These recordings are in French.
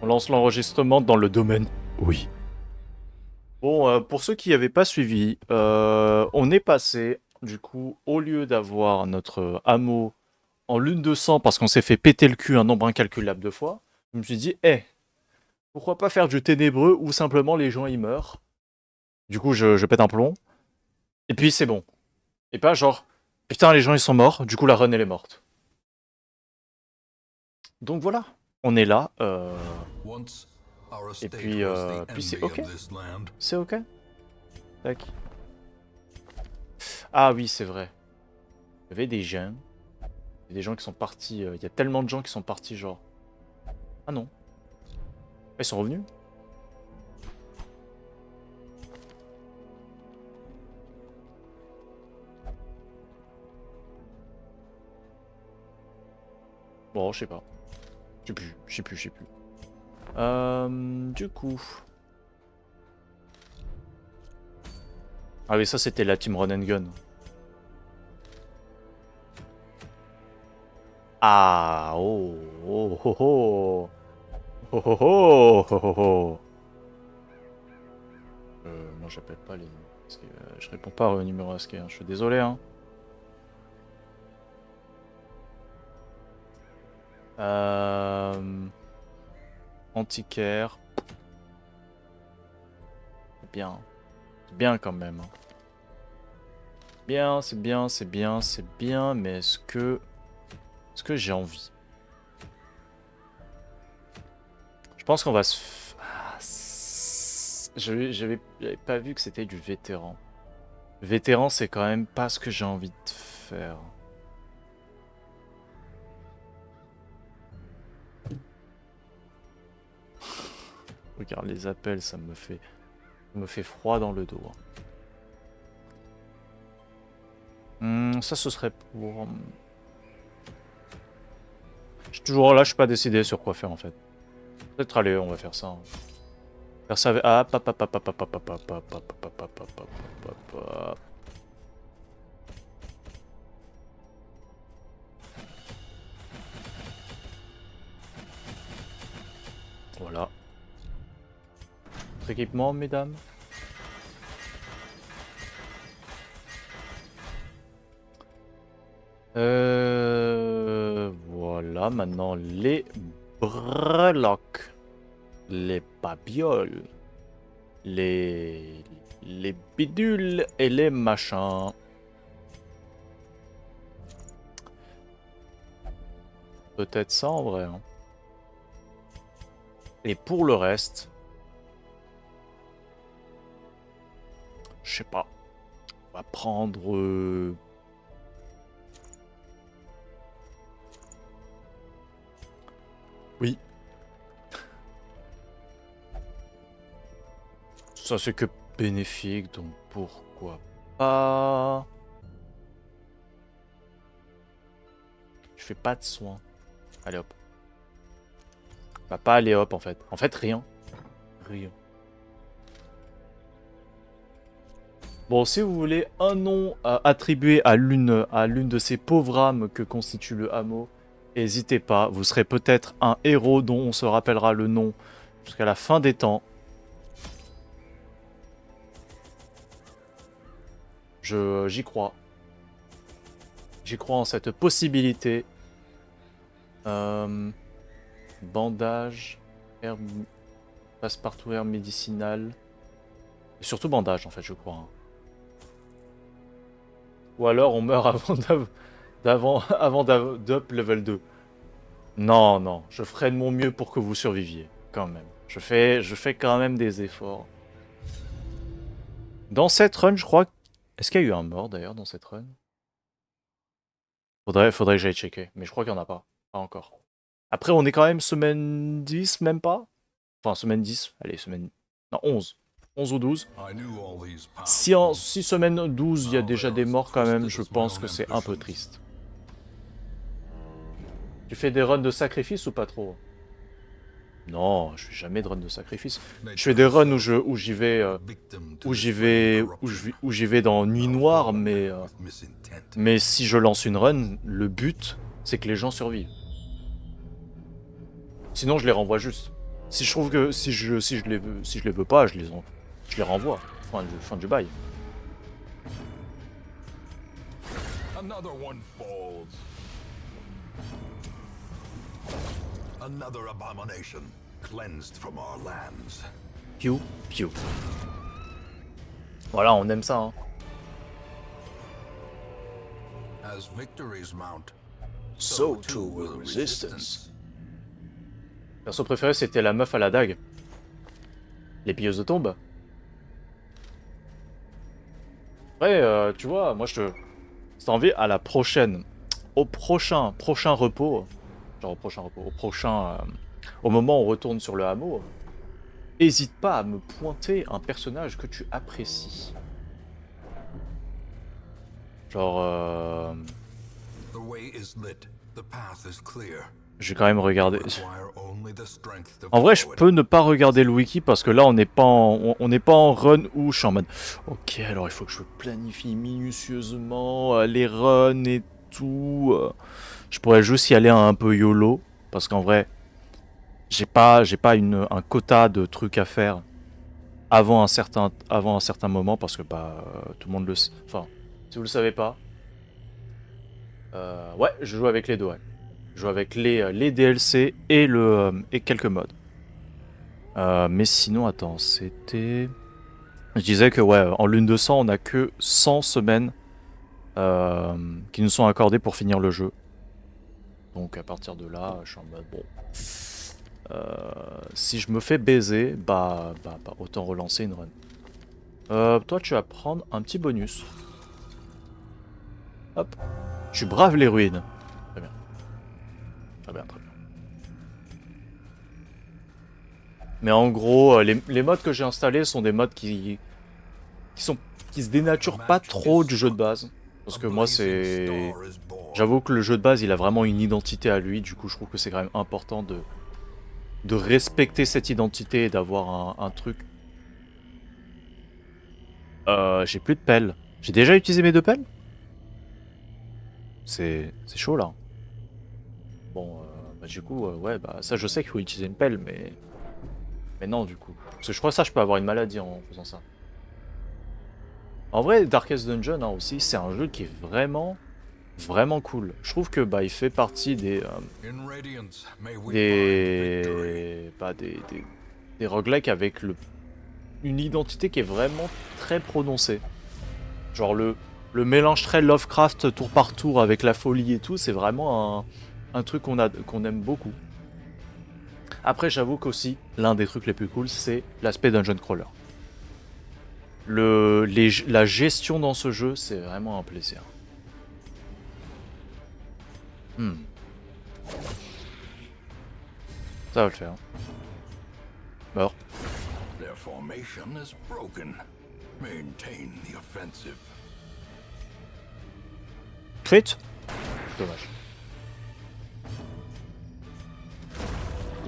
On lance l'enregistrement dans le domaine. Oui. Bon, pour ceux qui n'avaient pas suivi, on est passé, du coup, au lieu d'avoir notre hameau en lune de sang parce qu'on s'est fait péter le cul un nombre incalculable de fois, je me suis dit, pourquoi pas faire du ténébreux où simplement les gens y meurent. Du coup, je pète un plomb, et puis c'est bon. Et pas genre, putain, les gens ils sont morts, du coup la run elle est morte. Donc voilà, on est là, et puis c'est ok. C'est ok. Tac. Ah oui, c'est vrai. Il y avait des gens. Il y a des gens qui sont partis. Il y a tellement de gens qui sont partis, genre. Ah non. Ils sont revenus. Bon, je sais pas. Je sais plus. Du coup. Ah oui, ça c'était la team Run and Gun. Ah, oh, oh, oh, oh. Oh, oh, oh, oh, oh, oh. Non, j'appelle pas les numéros. Je réponds pas aux numéros masqués, hein. Je suis désolé, hein. Euh... Antiquaire. C'est bien. C'est bien quand même, hein. Bien, c'est bien, c'est bien, c'est bien, mais est-ce que j'ai envie? Je pense qu'on va se... J'avais pas vu que c'était du vétéran. Vétéran, c'est quand même pas ce que j'ai envie de faire. Regarde les appels, ça me fait froid dans le dos, hein. Ça, ce serait pour... Je suis toujours là, je suis pas décidé sur quoi faire en fait. Peut-être allez, on va faire ça, hein. Faire ça avec... Ah, voilà. Votre équipement, mesdames. Voilà, maintenant les breloques, les babioles, les... les bidules et les machins. Peut-être ça en vrai, hein. Et pour le reste, je sais pas. On va prendre... Oui. Ça c'est que bénéfique, donc pourquoi pas... Je fais pas de soins. Allez hop. Bah pas aller hop en fait. En fait rien. Rien. Bon, si vous voulez un nom attribué à l'une de ces pauvres âmes que constitue le hameau, n'hésitez pas, vous serez peut-être un héros dont on se rappellera le nom jusqu'à la fin des temps. J'y crois. J'y crois en cette possibilité. Euh, Bandage, herbe, passe-partout, herbe médicinale. Et surtout bandage en fait, je crois, hein. Ou alors on meurt avant d'up level 2. Non, non, je ferai de mon mieux pour que vous surviviez, quand même. Je fais quand même des efforts. Dans cette run, je crois... Est-ce qu'il y a eu un mort, d'ailleurs, dans cette run? Faudrait que j'aille checker, mais je crois qu'il n'y en a pas. Pas encore. Après, on est quand même semaine 10, même pas? Enfin, semaine 10. Allez, semaine... Non, 11. 11 ou 12. Si semaine 12, il y a déjà des morts quand même, je pense que c'est un peu triste. Tu fais des runs de sacrifice ou pas trop? Non, je fais jamais de run de sacrifice. Je fais des runs où j'y vais, où j'y vais dans Nuit Noire, mais si je lance une run, le but, c'est que les gens survivent. Sinon, je les renvoie juste. Si je trouve que si je les veux pas, je les renvoie. Fin du bail. Another one falls. Another abomination cleansed from our lands. Piou, piou. Voilà, on aime ça, hein. As victories mount, So too will resistance. Perso préféré, c'était la meuf à la dague. Les pilleuses de tombes. Après, tu vois, moi je te... Si t'as envie, à la prochaine, au prochain repos, genre au prochain repos, au moment où on retourne sur le hameau, hésite pas à me pointer un personnage que tu apprécies. Genre, the way is lit, the path is clear. je vais quand même regarder. Require only the strength to En vrai, je follow it. peux ne pas regarder le wiki parce que là, on n'est pas on n'est pas en run où je suis en mode. Ok, alors il faut que je planifie minutieusement les runs et tout. Je pourrais juste y aller un peu YOLO parce qu'en vrai, j'ai pas un quota de trucs à faire avant un certain moment parce que bah tout le monde le sait. Enfin, si vous le savez pas, ouais, je joue avec les deux. Ouais. Je joue avec les DLC et quelques mods. Mais sinon, attends, c'était... Je disais que ouais, en lune de sang, on a que 100 semaines qui nous sont accordées pour finir le jeu. Donc à partir de là, je suis en mode bon. Si je me fais baiser, bah autant relancer une run. Toi, tu vas prendre un petit bonus. Hop. Tu braves les ruines. Très bien. Très bien, très bien. Mais en gros, les mods que j'ai installés sont des mods qui se dénaturent pas trop du jeu de base. Parce que moi, c'est... J'avoue que le jeu de base, il a vraiment une identité à lui. Du coup, je trouve que c'est quand même important de respecter cette identité et d'avoir un truc. J'ai plus de pelle. J'ai déjà utilisé mes deux pelles? C'est chaud là. Bon, bah, du coup, ouais, bah ça je sais qu'il faut utiliser une pelle, mais non du coup. Parce que je crois que ça, je peux avoir une maladie en faisant ça. En vrai, Darkest Dungeon hein, aussi, c'est un jeu qui est vraiment cool. Je trouve que bah il fait partie des In Radiance, may we find victory. des roguelikes avec une identité qui est vraiment très prononcée. Genre le mélange très Lovecraft tour par tour avec la folie et tout, c'est vraiment un truc qu'on aime beaucoup. Après, j'avoue qu'aussi, l'un des trucs les plus cool, c'est l'aspect dungeon crawler. La gestion dans ce jeu, c'est vraiment un plaisir. Ça va le faire. Mort. Their formation is broken. Maintain the offensive. Crit. Dommage.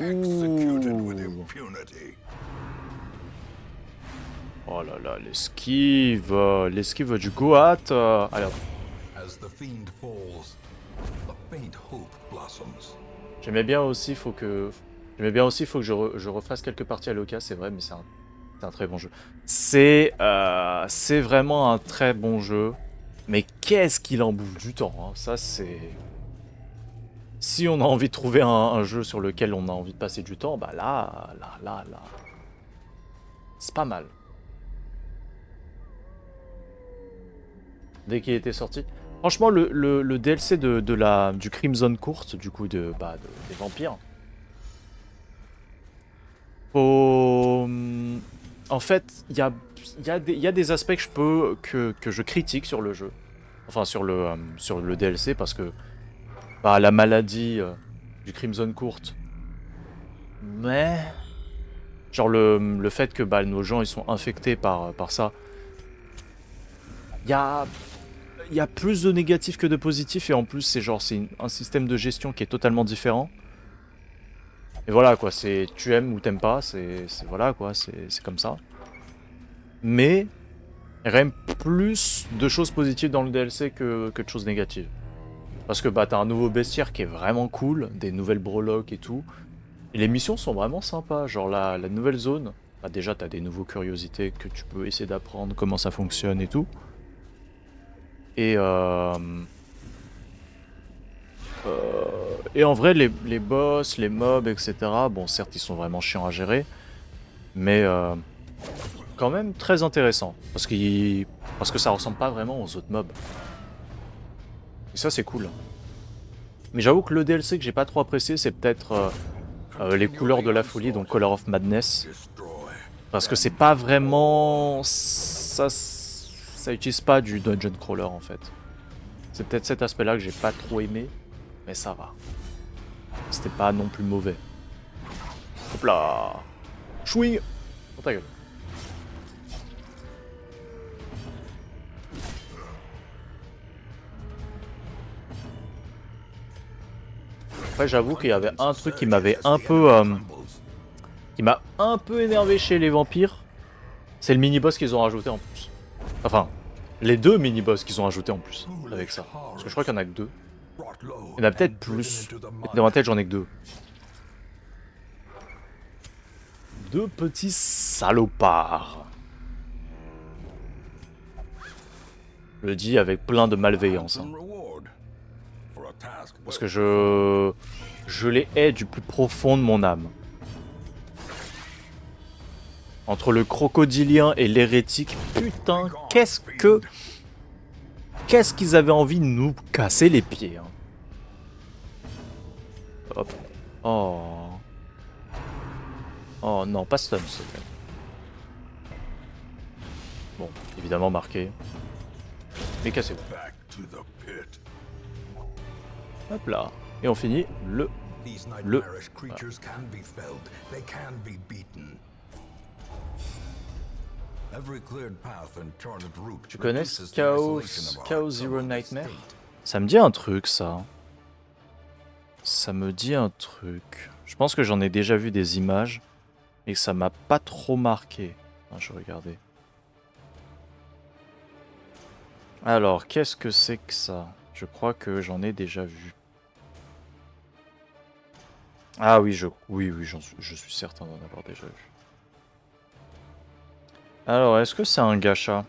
Executed with Ouh. impunity. Oh là là, l'esquive du Goat. Allez hop. As the fiend falls, a faint hope blossoms. J'aimais bien aussi, faut que je refasse quelques parties à l'Oka, c'est vrai, mais c'est un très bon jeu. C'est vraiment un très bon jeu, mais qu'est-ce qu'il en bouffe du temps, hein. Ça c'est... Si on a envie de trouver un jeu sur lequel on a envie de passer du temps, bah là... C'est pas mal. Dès qu'il était sorti. Franchement, le DLC du Crimson Court, du coup, des vampires. En fait, il y a des aspects que je critique sur le jeu. Enfin, sur le DLC, parce que bah, la maladie du Crimson Court. Mais... Genre le fait que bah, nos gens ils sont infectés par ça. Il y a plus de négatifs que de positifs et en plus c'est un système de gestion qui est totalement différent. Et voilà quoi, c'est tu aimes ou t'aimes pas, voilà quoi, c'est comme ça. Mais il y a quand même plus de choses positives dans le DLC que de choses négatives. Parce que bah t'as un nouveau bestiaire qui est vraiment cool, des nouvelles breloques et tout. Et les missions sont vraiment sympas, genre la nouvelle zone, bah déjà t'as des nouveaux curiosités que tu peux essayer d'apprendre comment ça fonctionne et tout. Et, et en vrai les boss, les mobs, etc. Bon certes ils sont vraiment chiants à gérer, mais quand même très intéressant. Parce que ça ressemble pas vraiment aux autres mobs. Et ça c'est cool. Mais j'avoue que le DLC que j'ai pas trop apprécié c'est peut-être les couleurs de la folie, donc Color of Madness. Destroy. Parce que c'est pas vraiment... Ça utilise pas du dungeon crawler en fait. C'est peut-être cet aspect-là que j'ai pas trop aimé, mais ça va. C'était pas non plus mauvais. Hop là. Chouing. Dans ta gueule. Après j'avoue qu'il y avait un truc qui m'avait un peu... qui m'a un peu énervé chez les vampires. C'est le mini-boss qu'ils ont rajouté en plus. Enfin, les deux mini-boss qu'ils ont rajouté en plus avec ça. Parce que je crois qu'il y en a que deux. Il y en a peut-être plus. Dans ma tête, j'en ai que deux. Deux petits salopards. Je le dis avec plein de malveillance. Hein. Parce que je les hais du plus profond de mon âme. Entre le crocodilien et l'hérétique, putain, qu'est-ce qu'ils avaient envie de nous casser les pieds. Hein. Hop. Oh. Oh non, pas stun, s'il te plaît. Bon, évidemment marqué. Mais cassez-vous. Hop là. Et on finit le... Tu connais Chaos Zero Nightmare? Ça me dit un truc, ça. Ça me dit un truc. Je pense que j'en ai déjà vu des images, et que ça m'a pas trop marqué. Ah, je regardais. Alors, qu'est-ce que c'est que ça? Je crois que j'en ai déjà vu. Ah oui, oui, je suis certain d'en avoir déjà vu. Alors, est-ce que c'est un gacha?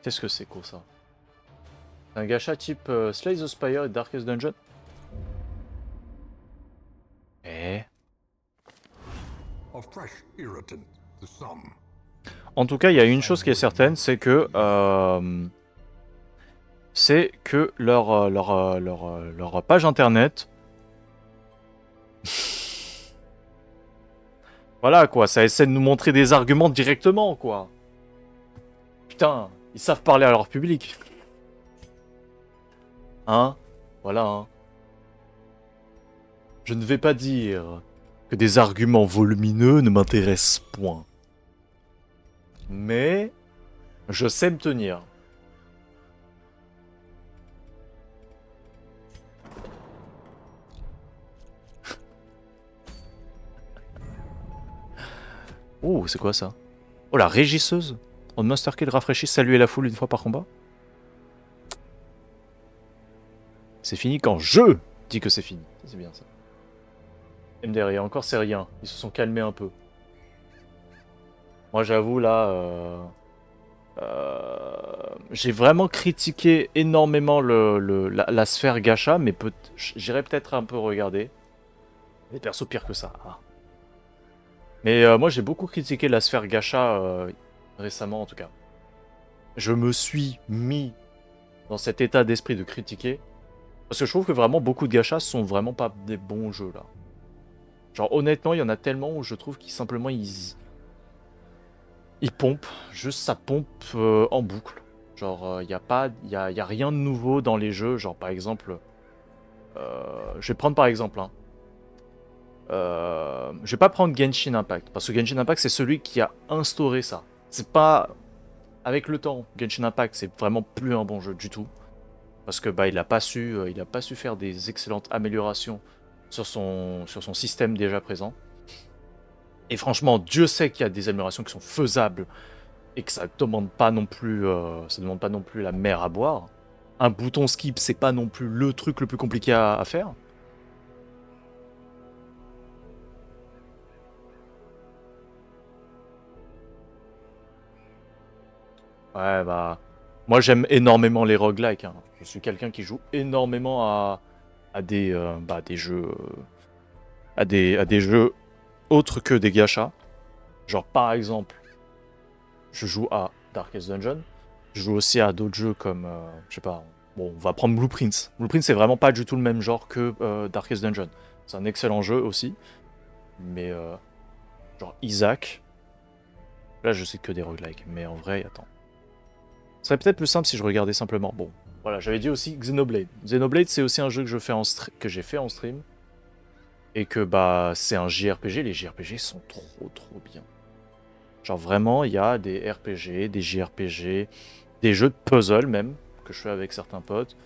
Qu'est-ce que c'est quoi ça? Un gacha type Slay the Spire et Darkest Dungeon? Eh? En tout cas, il y a une chose qui est certaine, c'est que leur page internet, voilà quoi, ça essaie de nous montrer des arguments directement quoi. Putain, ils savent parler à leur public. Hein? Voilà. Hein. Je ne vais pas dire que des arguments volumineux ne m'intéressent point. Mais je sais me tenir. Oh, c'est quoi ça? Oh, la régisseuse. On Monster Kill rafraîchit, saluer la foule une fois par combat. C'est fini quand je dis que c'est fini. C'est bien ça. MDR, et encore c'est rien. Ils se sont calmés un peu. Moi j'avoue là... j'ai vraiment critiqué énormément la sphère gacha, mais j'irais peut-être un peu regarder. Les persos pires que ça. Ah. Mais moi j'ai beaucoup critiqué la sphère gacha récemment en tout cas. Je me suis mis dans cet état d'esprit de critiquer. Parce que je trouve que vraiment beaucoup de gachas sont vraiment pas des bons jeux là. Genre honnêtement il y en a tellement où je trouve qu'ils simplement ils pompent. Juste ça pompe en boucle. Genre il y a rien de nouveau dans les jeux. Genre par exemple... je vais prendre par exemple... Hein. Je vais pas prendre Genshin Impact, parce que Genshin Impact c'est celui qui a instauré ça. C'est pas... Avec le temps, Genshin Impact c'est vraiment plus un bon jeu du tout. Parce que bah il a pas su faire des excellentes améliorations sur son système déjà présent. Et franchement, Dieu sait qu'il y a des améliorations qui sont faisables et que ça demande pas non plus la mer à boire. un bouton skip, c'est pas non plus le truc le plus compliqué à faire. Ouais, bah. Moi, j'aime énormément les roguelikes. Hein. Je suis quelqu'un qui joue énormément à des jeux. À des jeux autres que des gachas. Genre, par exemple, je joue à Darkest Dungeon. Je joue aussi à d'autres jeux comme. Je sais pas. Bon, on va prendre Blueprints. Blueprints, c'est vraiment pas du tout le même genre que Darkest Dungeon. C'est un excellent jeu aussi. Mais. Genre, Isaac. Là, je sais que des roguelikes. Mais en vrai, attends. Ce serait peut-être plus simple si je regardais simplement. Bon, voilà, j'avais dit aussi Xenoblade. Xenoblade, c'est aussi un jeu que j'ai fait en stream. Et que bah c'est un JRPG. Les JRPG sont trop bien. Genre vraiment, il y a des RPG, des JRPG, des jeux de puzzle même, que je fais avec certains potes.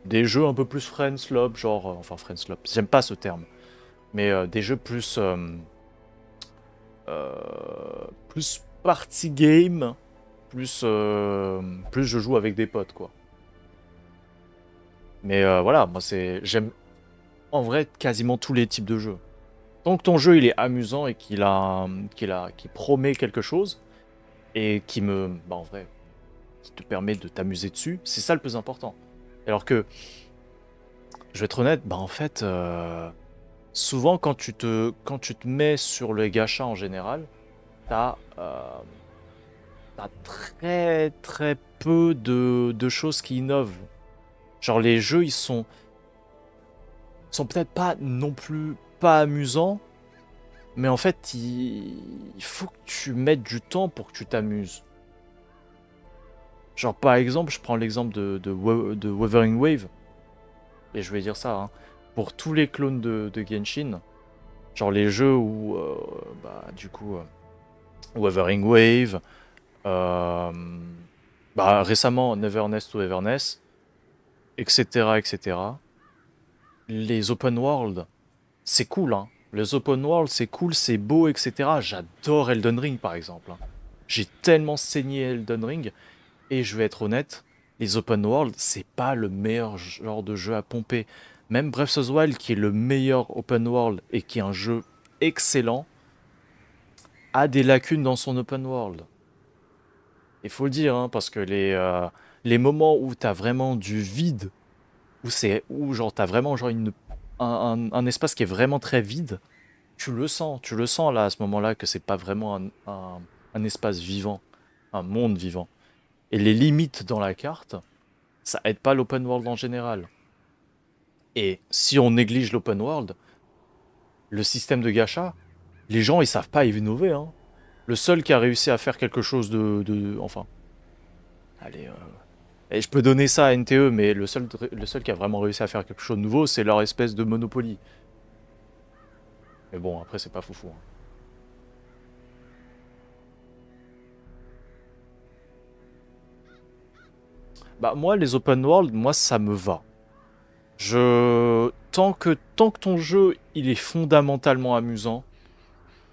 Des jeux un peu plus friendslop, genre... enfin friendslop, j'aime pas ce terme. Mais des jeux plus party game, plus je joue avec des potes, quoi. Mais voilà, moi j'aime en vrai quasiment tous les types de jeux. Tant que ton jeu il est amusant et qu'il promet quelque chose et bah en vrai, qui te permet de t'amuser dessus, c'est ça le plus important. Alors que, je vais être honnête, bah en fait, souvent quand tu te mets sur le gacha en général, t'as très peu de choses qui innovent. Genre les jeux ils sont peut-être pas non plus pas amusants, mais en fait il faut que tu mettes du temps pour que tu t'amuses. Genre par exemple, je prends l'exemple de Wuthering Wave, et je vais dire ça, hein, pour tous les clones de Genshin, genre les jeux où, bah du coup, Wuthering Wave, euh, bah récemment Neverness to Everness, etc., etc. Les open world, c'est cool, hein. Les open world, c'est cool, c'est beau, etc. J'adore Elden Ring, par exemple. Hein. J'ai tellement saigné Elden Ring, et je vais être honnête, les open world, c'est pas le meilleur genre de jeu à pomper. Même Breath of the Wild, qui est le meilleur open world et qui est un jeu excellent, a des lacunes dans son open world. Il faut le dire, hein, parce que les moments où t'as vraiment du vide, où genre t'as vraiment genre un espace qui est vraiment très vide, tu le sens là à ce moment-là que c'est pas vraiment un espace vivant, un monde vivant. Et les limites dans la carte, ça aide pas l'open world en général. Et si on néglige l'open world, le système de gacha, les gens ils savent pas innover. Hein. Le seul qui a réussi à faire quelque chose enfin, allez, et je peux donner ça à NTE, mais le seul qui a vraiment réussi à faire quelque chose de nouveau, c'est leur espèce de Monopoly. Mais bon, après c'est pas foufou. Hein. Bah moi les open world, moi ça me va. Tant que ton jeu il est fondamentalement amusant,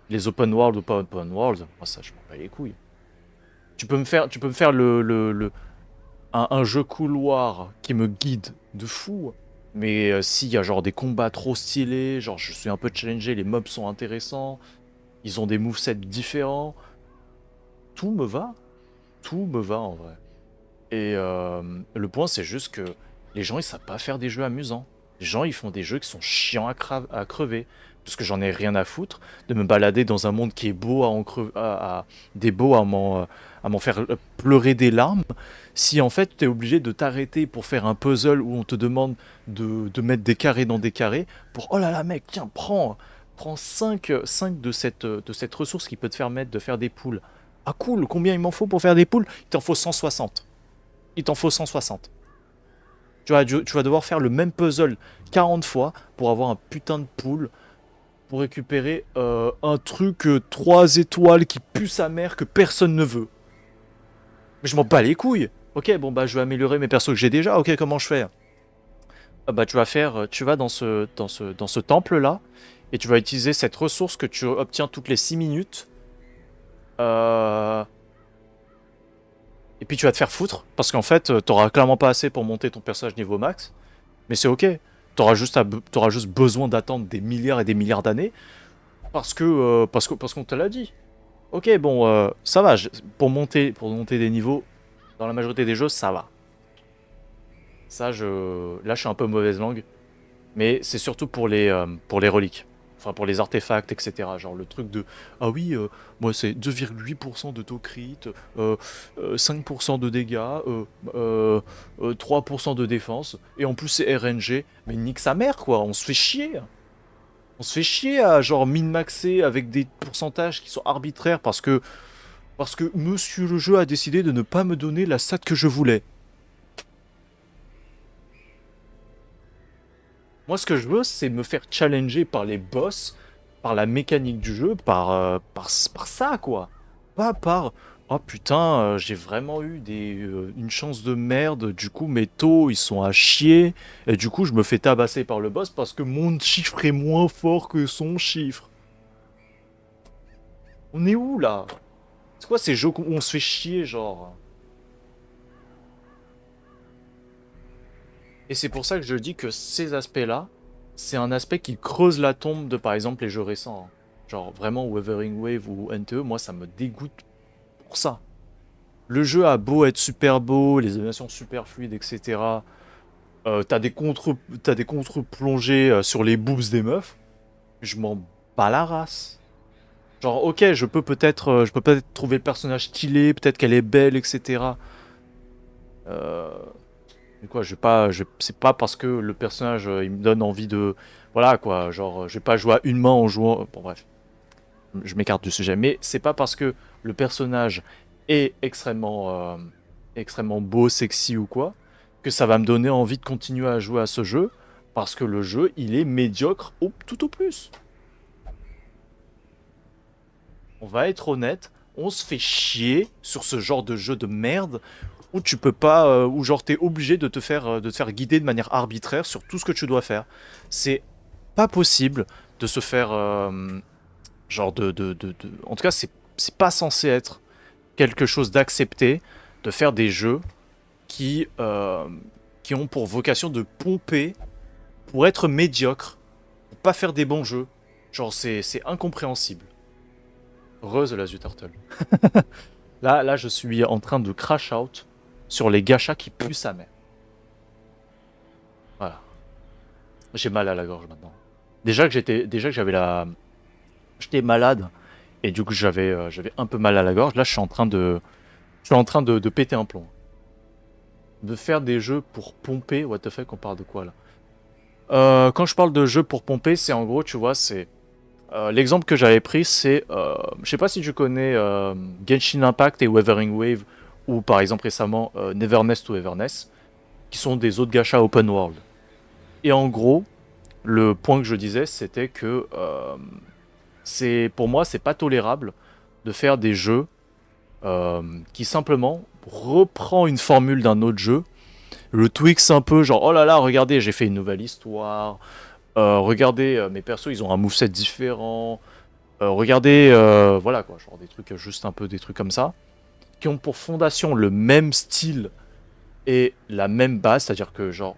les open world ou pas open world, moi ça je m'en bats les couilles. Tu peux me faire un jeu couloir qui me guide de fou, mais s'il y a genre des combats trop stylés, genre je suis un peu challengé, les mobs sont intéressants, ils ont des movesets différents, tout me va, tout me va en vrai. Et le point c'est juste que les gens ils savent pas faire des jeux amusants. Les gens ils font des jeux qui sont chiants à crever. Parce que j'en ai rien à foutre de me balader dans un monde qui est beau des beaux à m'en faire pleurer des larmes. Si en fait tu es obligé de t'arrêter pour faire un puzzle où on te demande de mettre des carrés dans des carrés, pour oh là là mec, tiens, prends 5 de cette ressource qui peut te permettre de faire des poules. Ah cool, combien il m'en faut pour faire des poules? Il t'en faut 160. Il t'en faut 160. Tu vas devoir faire le même puzzle 40 fois pour avoir un putain de poule, pour récupérer un truc 3 étoiles qui pue sa mère que personne ne veut. Mais je m'en bats les couilles. Ok, bon bah je vais améliorer mes persos que j'ai déjà. Ok, comment je fais? Bah tu vas dans ce temple là et tu vas utiliser cette ressource que tu obtiens toutes les 6 minutes. Euh, Et puis tu vas te faire foutre, parce qu'en fait, t'auras clairement pas assez pour monter ton personnage niveau max. Mais c'est ok. T'auras juste besoin d'attendre des milliards et des milliards d'années, parce qu'on te l'a dit. Ok, bon, ça va. Pour monter des niveaux, dans la majorité des jeux, ça va. Là, je suis un peu mauvaise langue. Mais c'est surtout pour les reliques. Enfin, pour les artefacts, etc. Genre le truc de ah oui, moi c'est 2,8% de taux crit, 5% de dégâts, 3% de défense, et en plus c'est RNG. Mais nique sa mère, quoi, on se fait chier. On se fait chier à genre min-maxer avec des pourcentages qui sont arbitraires parce que monsieur le jeu a décidé de ne pas me donner la stat que je voulais. Moi, ce que je veux, c'est me faire challenger par les boss, par la mécanique du jeu, par ça, quoi. Pas par oh putain, j'ai vraiment eu une chance de merde, du coup mes taux ils sont à chier, et du coup je me fais tabasser par le boss parce que mon chiffre est moins fort que son chiffre. On est où là? C'est quoi ces jeux où on se fait chier, genre? Et c'est pour ça que je dis que ces aspects-là, c'est un aspect qui creuse la tombe de par exemple les jeux récents, hein. Genre vraiment Wuthering Wave ou NTE, moi ça me dégoûte pour ça. Le jeu a beau être super beau, les animations super fluides, etc. T'as des contre-plongées sur les boobs des meufs. Je m'en bats la race. Genre, ok, je peux peut-être trouver le personnage stylé, peut-être qu'elle est belle, etc. Euh, mais quoi, c'est pas parce que le personnage, il me donne envie de, voilà quoi, genre, je vais pas jouer à une main en jouant. Bon bref, je m'écarte du sujet. Mais c'est pas parce que le personnage est extrêmement beau, sexy ou quoi, que ça va me donner envie de continuer à jouer à ce jeu, parce que le jeu, il est médiocre tout au plus. On va être honnête, on se fait chier sur ce genre de jeu de merde où tu peux pas, où genre t'es obligé de te faire guider de manière arbitraire sur tout ce que tu dois faire. C'est pas possible de se faire, genre en tout cas, c'est pas censé être quelque chose d'accepté de faire des jeux qui, euh, qui ont pour vocation de pomper pour être médiocre, pour pas faire des bons jeux. Genre, c'est incompréhensible. Heureuse la Turtle. Là, je suis en train de crash out sur les gachas qui puent sa mère. Voilà. J'ai mal à la gorge maintenant. Déjà que j'étais malade et du coup j'avais un peu mal à la gorge. Là, je suis en train de péter un plomb. De faire des jeux pour pomper. What the fuck, on parle de quoi là? Quand je parle de jeux pour pomper, c'est en gros, tu vois, c'est l'exemple que j'avais pris, c'est, je sais pas si tu connais Genshin Impact et Wuthering Wave, ou par exemple récemment Neverness to Everness, qui sont des autres gachas open world. Et en gros, le point que je disais, c'était que pour moi, c'est pas tolérable de faire des jeux qui simplement reprend une formule d'un autre jeu, le tweaks un peu, genre oh là là, regardez, j'ai fait une nouvelle histoire, regardez, mes persos, ils ont un moveset différent. Regardez, voilà quoi, genre des trucs, juste un peu des trucs comme ça, qui ont pour fondation le même style et la même base, c'est-à-dire que genre,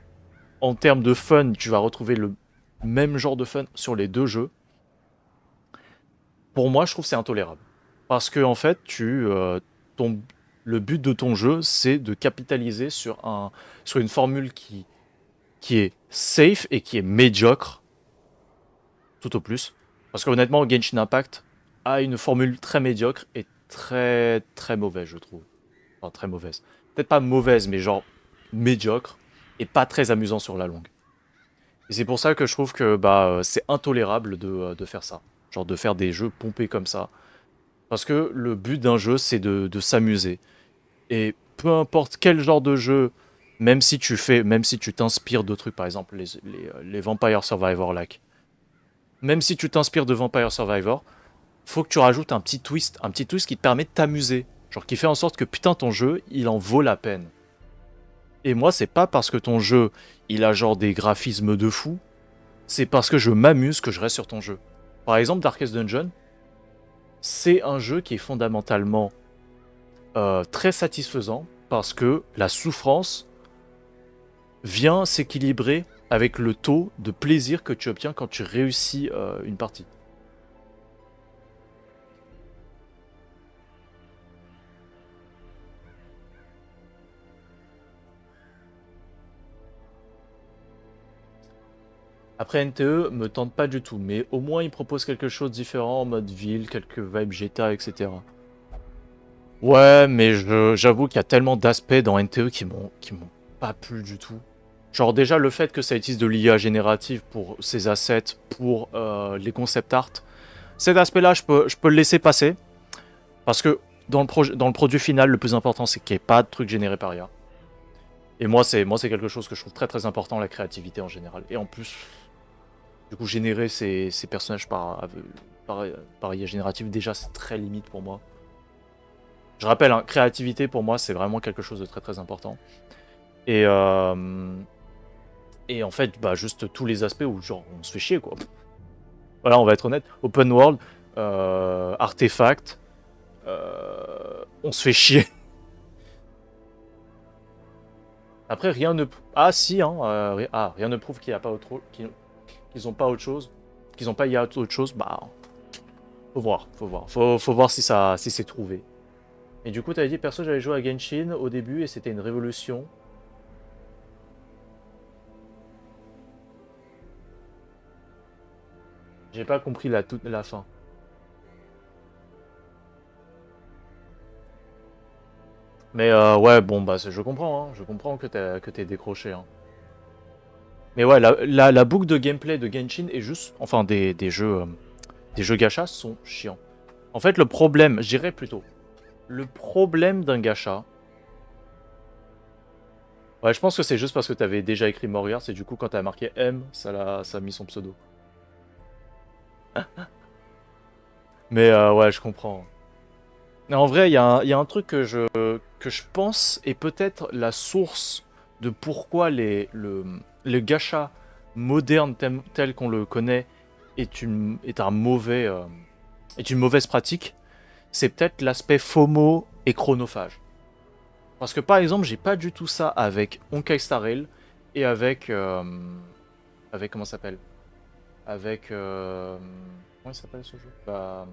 en termes de fun, tu vas retrouver le même genre de fun sur les deux jeux. Pour moi, je trouve que c'est intolérable. Parce que en fait, ton, le but de ton jeu, c'est de capitaliser sur une formule qui est safe et qui est médiocre, tout au plus. Parce que honnêtement, Genshin Impact a une formule très médiocre et très très mauvaise, je trouve. Enfin, très mauvaise. Peut-être pas mauvaise, mais genre médiocre et pas très amusant sur la longue. Et c'est pour ça que je trouve que c'est intolérable de faire ça. Genre de faire des jeux pompés comme ça. Parce que le but d'un jeu, c'est de s'amuser. Et peu importe quel genre de jeu, même si tu t'inspires de trucs, par exemple les Vampire Survivor like, même si tu t'inspires de Vampire Survivor, faut que tu rajoutes un petit twist qui te permet de t'amuser. Genre qui fait en sorte que putain ton jeu, il en vaut la peine. Et moi, c'est pas parce que ton jeu, il a genre des graphismes de fou, c'est parce que je m'amuse que je reste sur ton jeu. Par exemple, Darkest Dungeon, c'est un jeu qui est fondamentalement très satisfaisant parce que la souffrance vient s'équilibrer avec le taux de plaisir que tu obtiens quand tu réussis une partie. Après NTE me tente pas du tout, mais au moins il propose quelque chose de différent en mode ville, quelques vibes GTA, etc. Ouais, mais j'avoue qu'il y a tellement d'aspects dans NTE qui m'ont pas plu du tout. Genre déjà le fait que ça utilise de l'IA générative pour ses assets, pour les concept art, cet aspect-là je peux le laisser passer, parce que dans le produit final, le plus important c'est qu'il n'y ait pas de trucs générés par IA. Et moi c'est quelque chose que je trouve très très important, la créativité en général. Et en plus, du coup générer ces personnages par, par IA générative, déjà c'est très limite pour moi. Je rappelle, hein, créativité pour moi c'est vraiment quelque chose de très très important. Et, et en fait, bah, juste tous les aspects où genre on se fait chier quoi. Voilà, on va être honnête. Open world, artefact, on se fait chier. Après, rien ne. Ah, si, hein. Rien ne prouve qu'il n'y a pas autre. Qu'ils ont pas autre chose. Qu'ils ont pas IA autre chose. Bah, faut voir. Faut voir. Faut voir si c'est trouvé. Et du coup, t'avais dit, perso, j'avais joué à Genshin au début et c'était une révolution. J'ai pas compris la fin. Mais ouais, bon, bah, je comprends, hein. Je comprends que t'aies décroché, hein. Mais ouais, la boucle de gameplay de Genshin est juste. Enfin, des jeux gacha sont chiants. En fait, le problème, je dirais plutôt, le problème d'un gacha. Ouais, je pense que c'est juste parce que t'avais déjà écrit Moriarty, et du coup, quand t'as marqué M, ça a mis son pseudo. Mais ouais, je comprends. En vrai, il y a un truc que je pense est peut-être la source de pourquoi le gacha moderne tel qu'on le connaît est une mauvaise pratique. C'est peut-être l'aspect FOMO et chronophage. Parce que par exemple, j'ai pas du tout ça avec Honkai Star Rail et avec comment ça s'appelle? Avec comment il s'appelle ce jeu? Bah,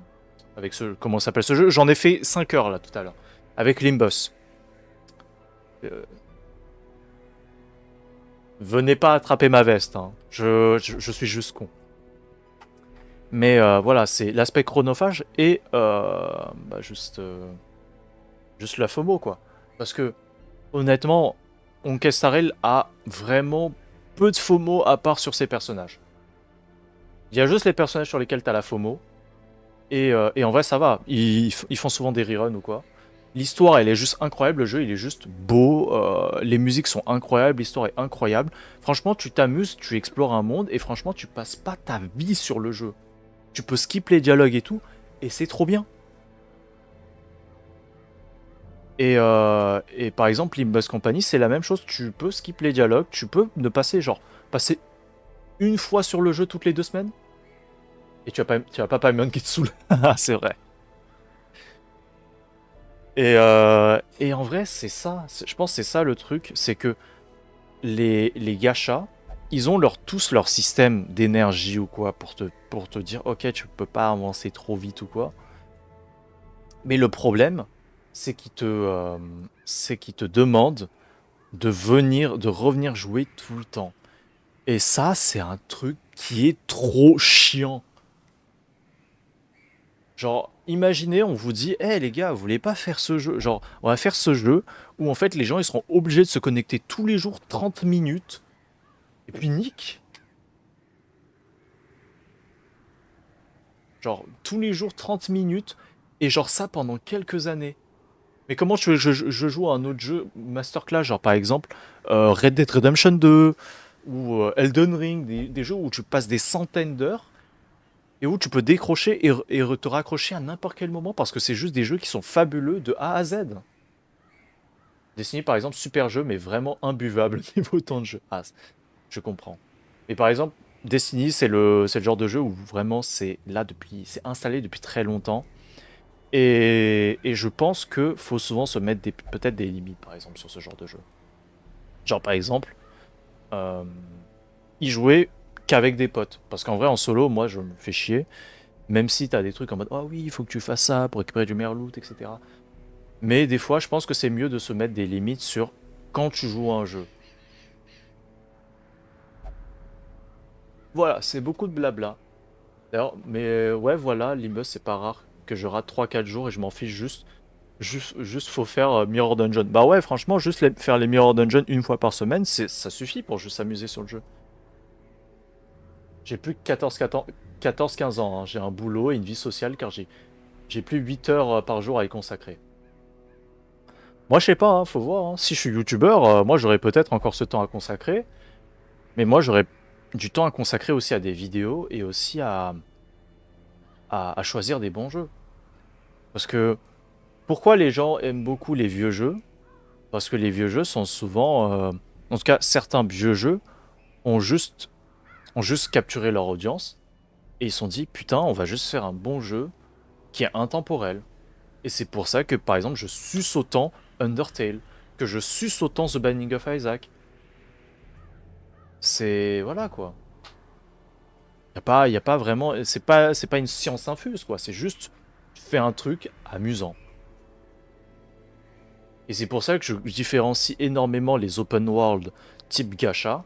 avec ce comment s'appelle ce jeu? J'en ai fait 5 heures là tout à l'heure avec Limbus. Euh, Venez pas attraper ma veste, hein. Je suis juste con. Mais voilà, c'est l'aspect chronophage et bah, juste la FOMO quoi. Parce que honnêtement, Honkai Star Rail a vraiment peu de FOMO à part sur ses personnages. Il y a juste les personnages sur lesquels t'as la FOMO. Et en vrai, ça va. Ils font souvent des reruns ou quoi. L'histoire, elle est juste incroyable. Le jeu, il est juste beau. Les musiques sont incroyables. L'histoire est incroyable. Franchement, tu t'amuses, tu explores un monde. Et franchement, tu passes pas ta vie sur le jeu. Tu peux skip les dialogues et tout. Et c'est trop bien. Et par exemple, Limbus Company, c'est la même chose. Tu peux skip les dialogues. Tu peux ne passer une fois sur le jeu toutes les 2 semaines. Et tu as pas Paimon qui te saoule. C'est vrai. Et en vrai, c'est ça. Je pense que c'est ça le truc. C'est que les gachas, ils ont tous leur système d'énergie ou quoi pour te dire, ok, tu peux pas avancer trop vite ou quoi. Mais le problème, c'est qu'ils te demandent de revenir jouer tout le temps. Et ça, c'est un truc qui est trop chiant. Genre, imaginez, on vous dit, hé les gars, vous voulez pas faire ce jeu? Genre, on va faire ce jeu où en fait les gens ils seront obligés de se connecter tous les jours 30 minutes. Et puis nique. Genre, tous les jours 30 minutes. Et genre ça pendant quelques années. Mais comment tu veux que je joue à un autre jeu masterclass? Genre par exemple Red Dead Redemption 2 ou Elden Ring, des jeux où tu passes des centaines d'heures et où tu peux décrocher et te raccrocher à n'importe quel moment parce que c'est juste des jeux qui sont fabuleux de A à Z. Destiny, par exemple, super jeu, mais vraiment imbuvable niveau temps de jeu. Ah, je comprends. Mais par exemple, Destiny, c'est le genre de jeu où vraiment c'est installé depuis très longtemps. Et je pense que faut souvent se mettre peut-être des limites, par exemple, sur ce genre de jeu. Genre, par exemple, euh, y jouer qu'avec des potes. Parce qu'en vrai, en solo, moi, je me fais chier. Même si t'as des trucs en mode, oh oui, il faut que tu fasses ça pour récupérer du meilleur loot, etc. Mais des fois, je pense que c'est mieux de se mettre des limites sur quand tu joues à un jeu. Voilà, c'est beaucoup de blabla. D'ailleurs, mais ouais, voilà, Limbus, c'est pas rare que je rate 3 4 jours et je m'en fiche juste. Juste faut faire Mirror Dungeon. Bah ouais, franchement, juste faire les Mirror Dungeon une fois par semaine, ça suffit pour juste s'amuser sur le jeu. J'ai plus que 14-15 ans, hein. J'ai un boulot et une vie sociale car j'ai plus 8 heures par jour à y consacrer. Moi, je sais pas, hein, faut voir, hein. Si je suis youtubeur, moi j'aurais peut-être encore ce temps à consacrer, mais moi j'aurais du temps à consacrer aussi à des vidéos et aussi à choisir des bons jeux. Parce que pourquoi les gens aiment beaucoup les vieux jeux? Parce que les vieux jeux sont souvent, en tout cas certains vieux jeux, ont juste, ont juste capturé leur audience et ils se sont dit putain, on va juste faire un bon jeu qui est intemporel. Et c'est pour ça que par exemple je suce autant Undertale, que je suce autant The Binding of Isaac. C'est voilà quoi. Y a pas vraiment, c'est pas une science infuse quoi. C'est juste fais un truc amusant. Et c'est pour ça que je différencie énormément les open world type gacha.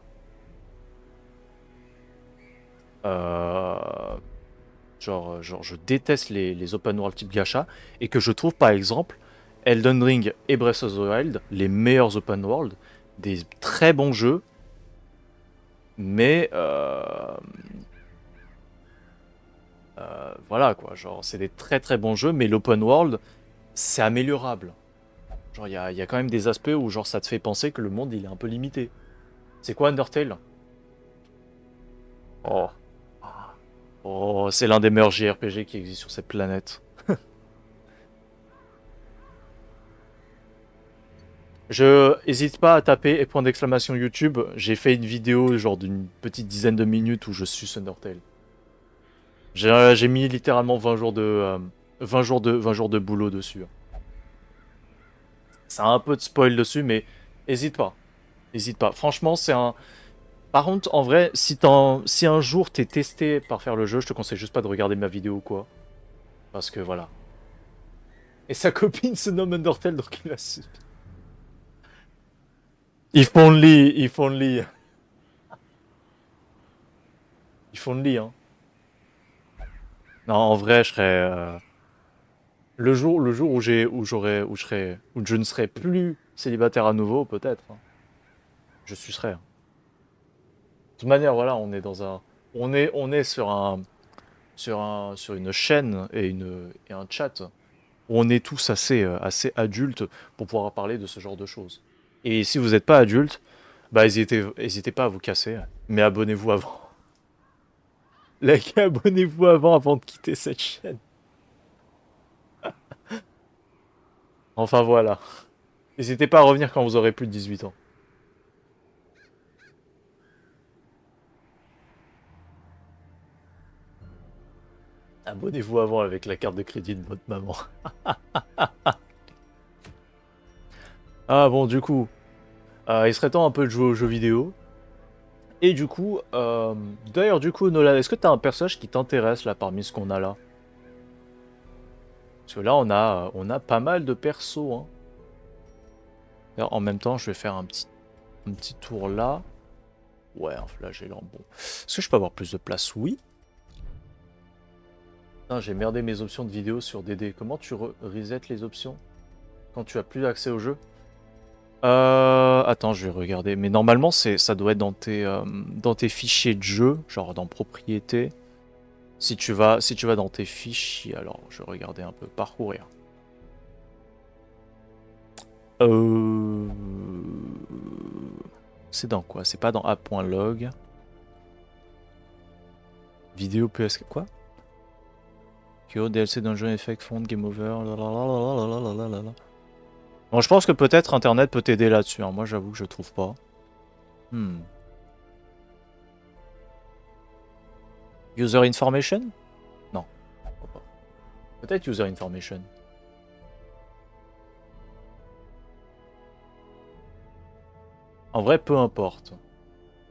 Euh, genre, je déteste les open world type gacha et que je trouve par exemple Elden Ring et Breath of the Wild les meilleurs open world, des très bons jeux, mais voilà quoi, genre c'est des très très bons jeux, mais l'open world c'est améliorable. Genre y a quand même des aspects où genre ça te fait penser que le monde il est un peu limité. C'est quoi Undertale? Oh, oh c'est l'un des meilleurs JRPG qui existent sur cette planète. Je hésite pas à taper et point d'exclamation YouTube. J'ai fait une vidéo genre d'une petite dizaine de minutes où je suce Undertale. J'ai mis littéralement 20 jours de 20 jours de boulot dessus. Ça a un peu de spoil dessus, mais hésite pas. Hésite pas. Franchement, c'est un. Par contre, en vrai, si un jour t'es testé par faire le jeu, je te conseille juste pas de regarder ma vidéo ou quoi. Parce que voilà. Et sa copine se nomme Undertale, donc il a su. If only, if only. If only, hein. Non, en vrai, je serais. Le jour où où je ne serai plus célibataire à nouveau, peut-être, hein. Je sucerai, hein. De toute manière, voilà, on est dans un, on est sur une chaîne et un chat où on est tous assez adultes pour pouvoir parler de ce genre de choses. Et si vous n'êtes pas adulte, bah hésitez pas à vous casser, mais abonnez-vous avant. Les gars, abonnez-vous avant de quitter cette chaîne. Enfin voilà. N'hésitez pas à revenir quand vous aurez plus de 18 ans. Abonnez-vous avant avec la carte de crédit de votre maman. Ah bon, du coup, il serait temps un peu de jouer aux jeux vidéo. Et du coup, d'ailleurs, du coup, Nolan, est-ce que t'as un personnage qui t'intéresse là parmi ce qu'on a là? Parce que là, on a pas mal de persos, hein. D'ailleurs, en même temps, je vais faire un petit tour là. Ouais, un flagellant, bon. Est-ce que je peux avoir plus de place? Oui. Putain, j'ai merdé mes options de vidéo sur DD. Comment tu reset les options quand tu as plus accès au jeu? Attends, je vais regarder. Mais normalement, ça doit être dans tes fichiers de jeu, genre dans propriétés. Si tu vas dans tes fichiers, alors je vais regarder un peu, parcourir. Euh... C'est dans quoi? C'est pas dans app.log. Vidéo PS... Quoi? KO, DLC Dungeon Effect, Font, Game Over... lalalala. Bon, je pense que peut-être Internet peut t'aider là-dessus, hein. Moi, j'avoue que je trouve pas. User Information? Non. Peut-être User Information. En vrai, peu importe.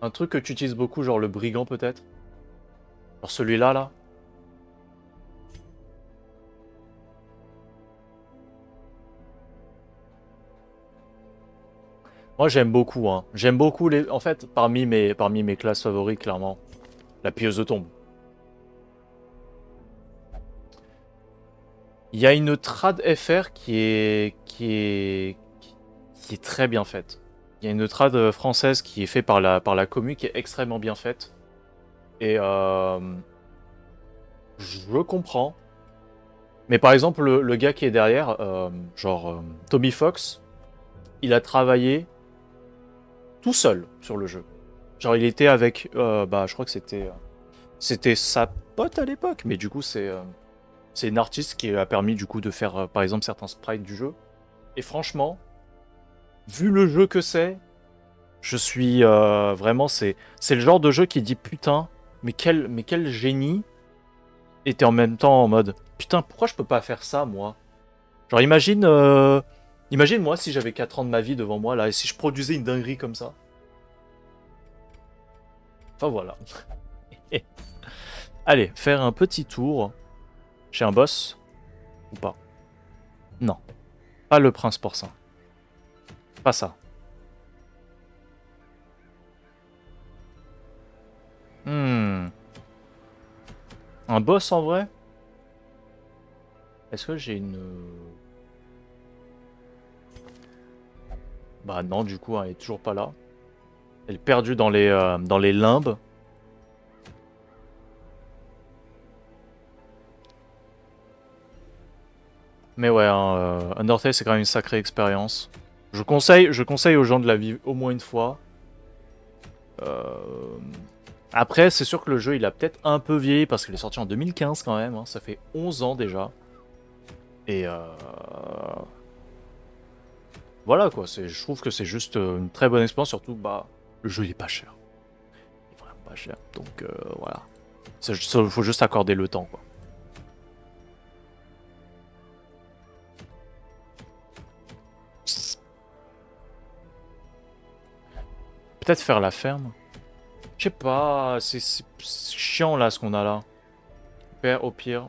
Un truc que tu utilises beaucoup, genre le brigand peut-être. Genre celui-là, là. Moi, j'aime beaucoup, hein. J'aime beaucoup les... En fait, parmi mes classes favorites, clairement, la pieuse de tombe. Il y a une trad FR qui est très bien faite. Il y a une trad française qui est faite par la commu qui est extrêmement bien faite. Et je comprends. Mais par exemple, le gars qui est derrière, Tommy Fox, il a travaillé tout seul sur le jeu. Genre, il était avec, je crois que c'était sa pote à l'époque, mais du coup, c'est une artiste qui a permis du coup de faire, par exemple, certains sprites du jeu. Et franchement, vu le jeu que c'est, je suis vraiment, c'est le genre de jeu qui dit putain, mais quel génie, et t'es en même temps en mode putain, pourquoi je peux pas faire ça moi? Genre, imagine moi si j'avais 4 ans de ma vie devant moi là, et si je produisais une dinguerie comme ça. Enfin voilà. Allez, faire un petit tour chez un boss ou pas? Non, pas le prince porcin. Pas ça. Hmm. Un boss en vrai? Est-ce que j'ai une... Bah non, du coup, elle est toujours pas là. Elle est perdue dans les limbes. Mais ouais, Undertale, c'est quand même une sacrée expérience. Je conseille aux gens de la vivre au moins une fois. Euh, Après, c'est sûr que le jeu, il a peut-être un peu vieilli parce qu'il est sorti en 2015 quand même, hein. Ça fait 11 ans déjà. Et voilà quoi, je trouve que c'est juste une très bonne expérience. Surtout, bah, le jeu, il est pas cher. Il est vraiment pas cher. Donc voilà. Il faut juste accorder le temps, quoi. Peut-être faire la ferme. Je sais pas, c'est chiant là ce qu'on a là. Au pire.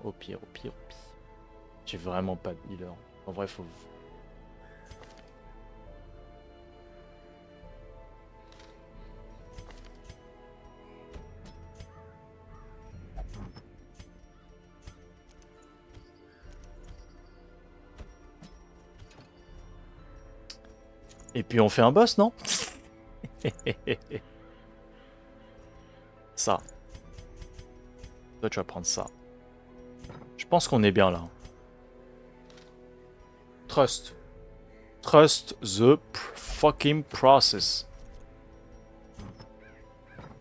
J'ai vraiment pas de healer. En vrai, faut. Et puis on fait un boss, non? Ça. Toi, tu vas prendre ça. Je pense qu'on est bien là. Trust. Trust the fucking process.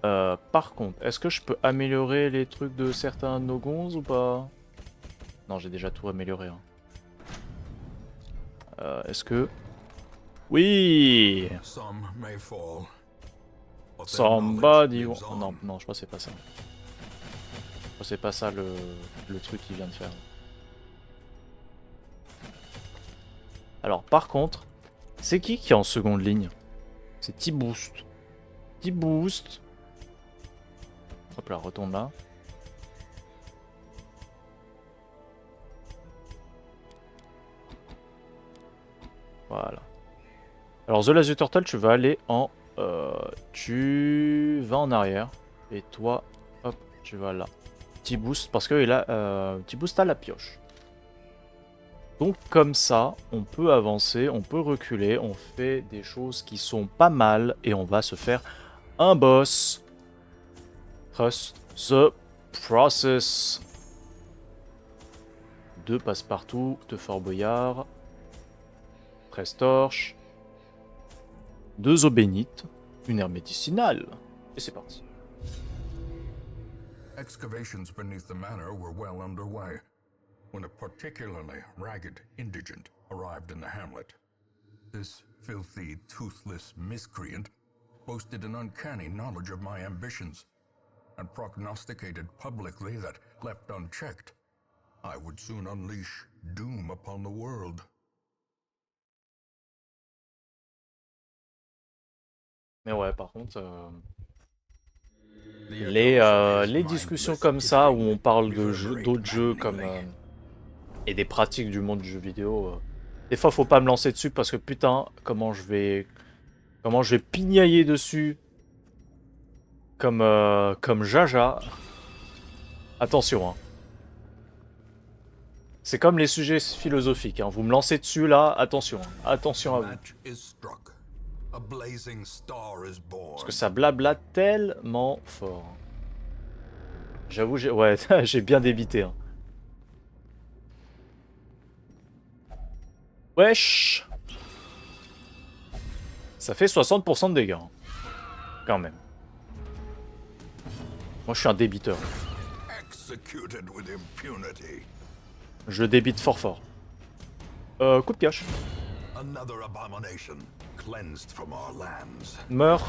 Par contre, est-ce que je peux améliorer les trucs de certains Nogons ou pas? Non, j'ai déjà tout amélioré, hein. Est-ce que... Oui! Some may fall, but their knowledge Somebody... lives Oh, non, on. non, je crois que c'est pas ça. Je crois que c'est pas ça le truc qu'il vient de faire. Alors, par contre, c'est qui est en seconde ligne? C'est T-Boost. T-Boost. Hop là, retourne là. Voilà. Alors, The Lazy Turtle, tu vas aller en... tu vas en arrière. Et toi, hop, tu vas là. T-Boost, parce que T-Boost a la pioche. Donc comme ça, on peut avancer, on peut reculer, on fait des choses qui sont pas mal et on va se faire un boss. Trust the process. 2 passe-partout de Fort Boyard. 13 torches. 2 eaux bénites. Une herbe médicinale. Et c'est parti. Excavations beneath the manor were well underway when a particularly ragged indigent arrived in the hamlet. This filthy, toothless miscreant boasted an uncanny knowledge of my ambitions and prognosticated publicly that, left unchecked, I would soon unleash doom upon the world. Mais ouais, par contre, les discussions comme ça, où on parle de d'autres jeux comme et des pratiques du monde du jeu vidéo, des fois faut pas me lancer dessus parce que putain, comment je vais pignailler dessus comme Jaja. Attention, hein. C'est comme les sujets philosophiques, hein. Vous me lancez dessus là, attention, hein. Attention à vous. Parce que ça blabla tellement fort. J'avoue, ouais, j'ai bien débité. Hein. Wesh! Ça fait 60% de dégâts. Hein. Quand même. Moi, je suis un débiteur. Je débite fort fort. Coup de pioche. Meurs.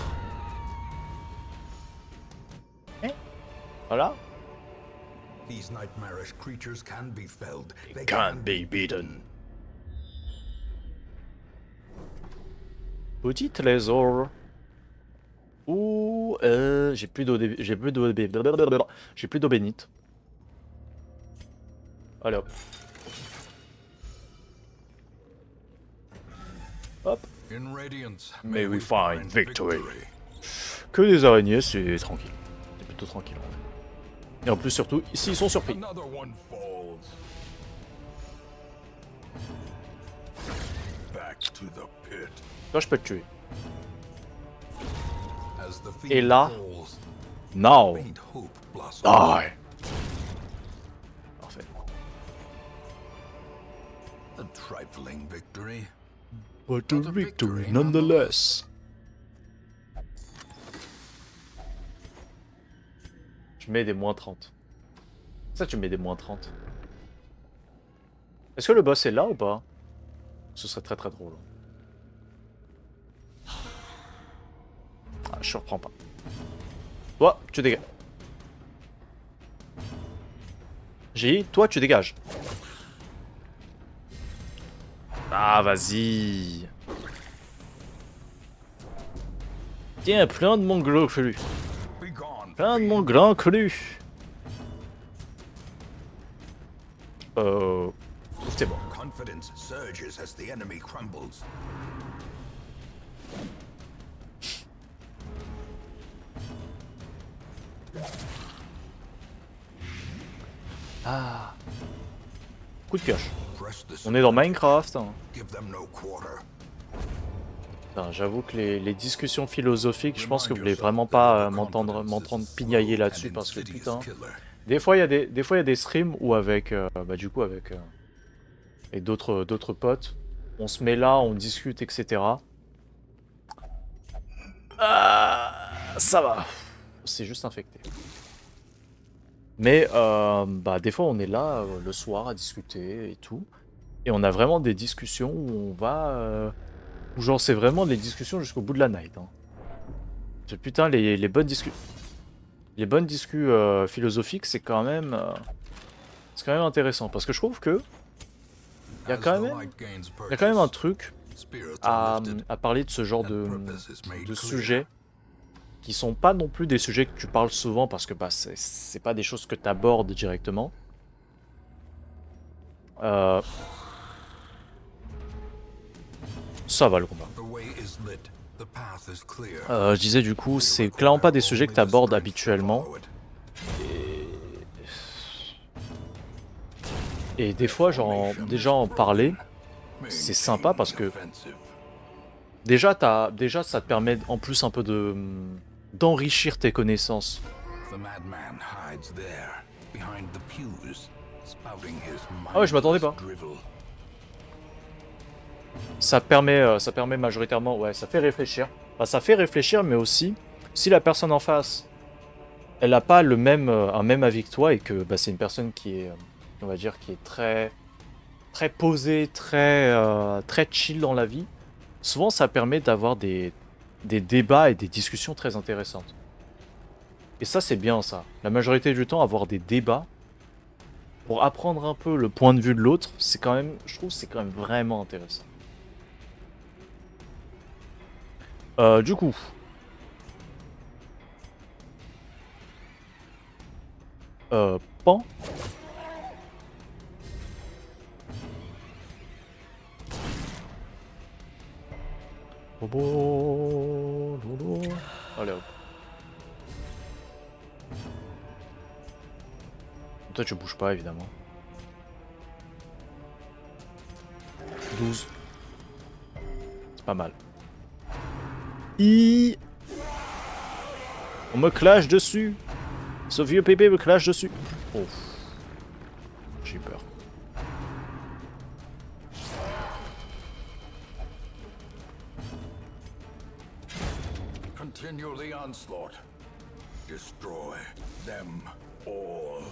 Voilà. They can't be beaten. Petit trésor. Ouh, j'ai plus d'eau, j'ai plus d'eau bénite. Allez hop. Hop. May we find victory. Que des araignées, c'est tranquille. C'est plutôt tranquille. Et en plus, surtout, ici, ils sont surpris. Toi, je peux te tuer. Et là, now, die. Parfait. But a victory nonetheless. Je mets des moins 30. Ça, tu mets des moins 30. Est-ce que le boss est là ou pas? Ce serait très très drôle. Ah, je reprends pas. Toi, tu dégages. J'ai dit, toi, tu dégages. Ah, vas-y. Tiens, plein de mon gros cru. Plein de mon grand cru. C'est bon. Ah. Coup de pioche. On est dans Minecraft. Hein. J'avoue que les discussions philosophiques, je pense que vous voulez vraiment pas m'entendre pignailler là-dessus parce que putain. Des fois il y a des streams où avec du coup avec et d'autres potes, on se met là, on discute, etc. Ça va. C'est juste infecté. Mais des fois on est là le soir à discuter et tout. Et on a vraiment des discussions où on va... où genre c'est vraiment des discussions jusqu'au bout de la night. Hein. Putain, les bonnes discussions... Les bonnes discussions philosophiques, c'est quand même intéressant. Parce que je trouve que... Il y a quand même un truc à parler de ce genre de sujets qui sont pas non plus des sujets que tu parles souvent parce que c'est pas des choses que tu abordes directement. Ça va le combat. Je disais du coup, c'est clairement pas des sujets que tu abordes habituellement. Et des fois, genre, déjà en parler, c'est sympa parce que déjà ça te permet en plus un peu d'enrichir tes connaissances. Ah ouais, je m'attendais pas. Ça permet majoritairement, ouais, ça fait réfléchir. Enfin, ça fait réfléchir, mais aussi, si la personne en face, elle n'a pas un même avis que toi et que c'est une personne qui est, on va dire, qui est très posée, très chill dans la vie, souvent ça permet d'avoir des débats et des discussions très intéressantes. Et ça, c'est bien ça. La majorité du temps, avoir des débats pour apprendre un peu le point de vue de l'autre, c'est quand même, je trouve, c'est quand même vraiment intéressant. Du coup, Pan. Bobo, lolo. Allez hop. Toi tu bouges pas évidemment. 12. C'est pas mal. On me clash dessus. Ce vieux pépé me clash dessus. Oh. J'ai eu peur. Continue the onslaught. Destroy them all.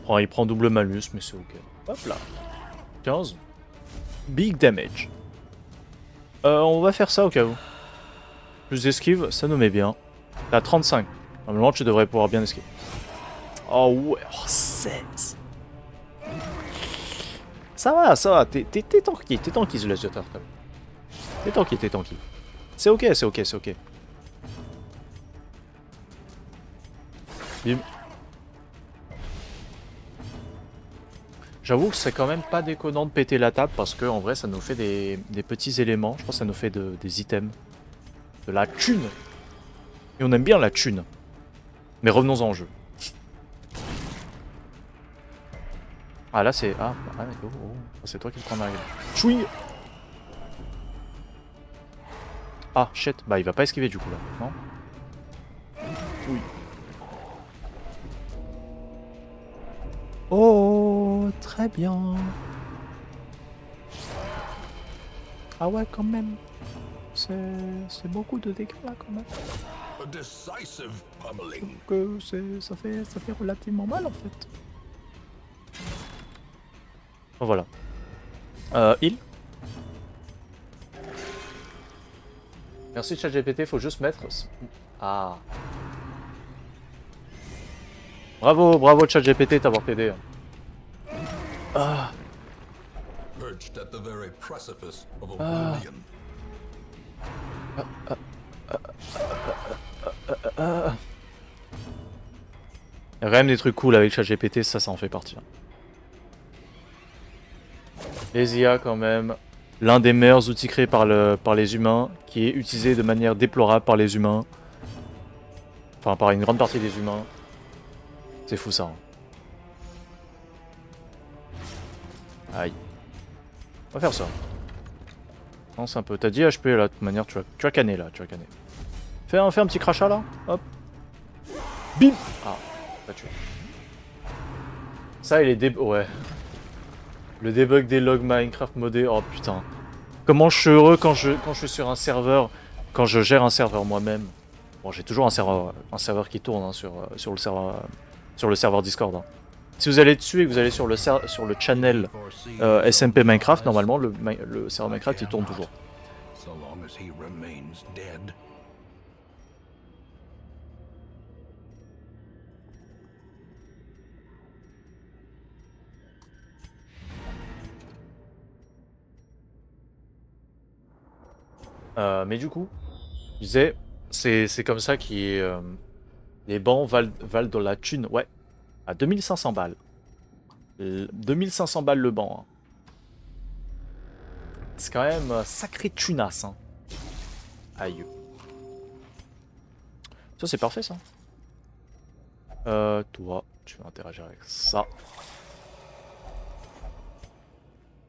Oh, il prend double malus, mais c'est ok. Hop là. 15. Big damage. On va faire ça au cas où. Plus d'esquive, ça nous met bien. T'as 35. Normalement, tu devrais pouvoir bien esquiver. Oh ouais, oh, 16. Ça va. T'es tanky, ce laser turtle. T'es tanky. C'est ok. Bim. J'avoue que c'est quand même pas déconnant de péter la table parce que en vrai ça nous fait des petits éléments. Je pense que ça nous fait des items. De la thune. Et on aime bien la thune. Mais revenons-en au jeu. Ah là c'est... Ah, c'est toi qui te prends la gueule. Chouing. Ah shit, bah il va pas esquiver du coup là, non? Oui. Oh, très bien. Ah ouais, quand même. C'est beaucoup de dégâts là quand même. A decisive pummeling. Que ça fait relativement mal en fait. Oh, voilà. Heal. Merci ChatGPT, faut juste mettre... Ah. Bravo ChatGPT d'avoir t'aidé. Ah. Perched at the very precipice of oblivion. Il y a quand même des trucs cool avec ChatGPT, ça en fait partie. Les IA quand même, l'un des meilleurs outils créés par les humains, qui est utilisé de manière déplorable par les humains. Enfin par une grande partie des humains. C'est fou ça. Hein. Aïe. On va faire ça. Non, c'est un peu... T'as 10 HP là, de toute manière, tu vas canner là, Fais un petit crachat là, hop. Bim. Ah, pas tué. Ça, il est ouais. Le debug des logs Minecraft modés, oh putain. Comment je suis heureux quand je suis sur un serveur, quand je gère un serveur moi-même. Bon, j'ai toujours un serveur qui tourne hein, sur le serveur Discord. Hein. Si vous allez dessus et que vous allez sur le channel SMP Minecraft, normalement le serveur Minecraft il tourne toujours. Mais du coup, je disais, c'est comme ça que les bancs valent de la thune, ouais, à 2500 balles. 2500 balles le banc. Hein. C'est quand même sacré tunasse. Hein. Aïe. Ça c'est parfait ça. Toi, tu vas interagir avec ça.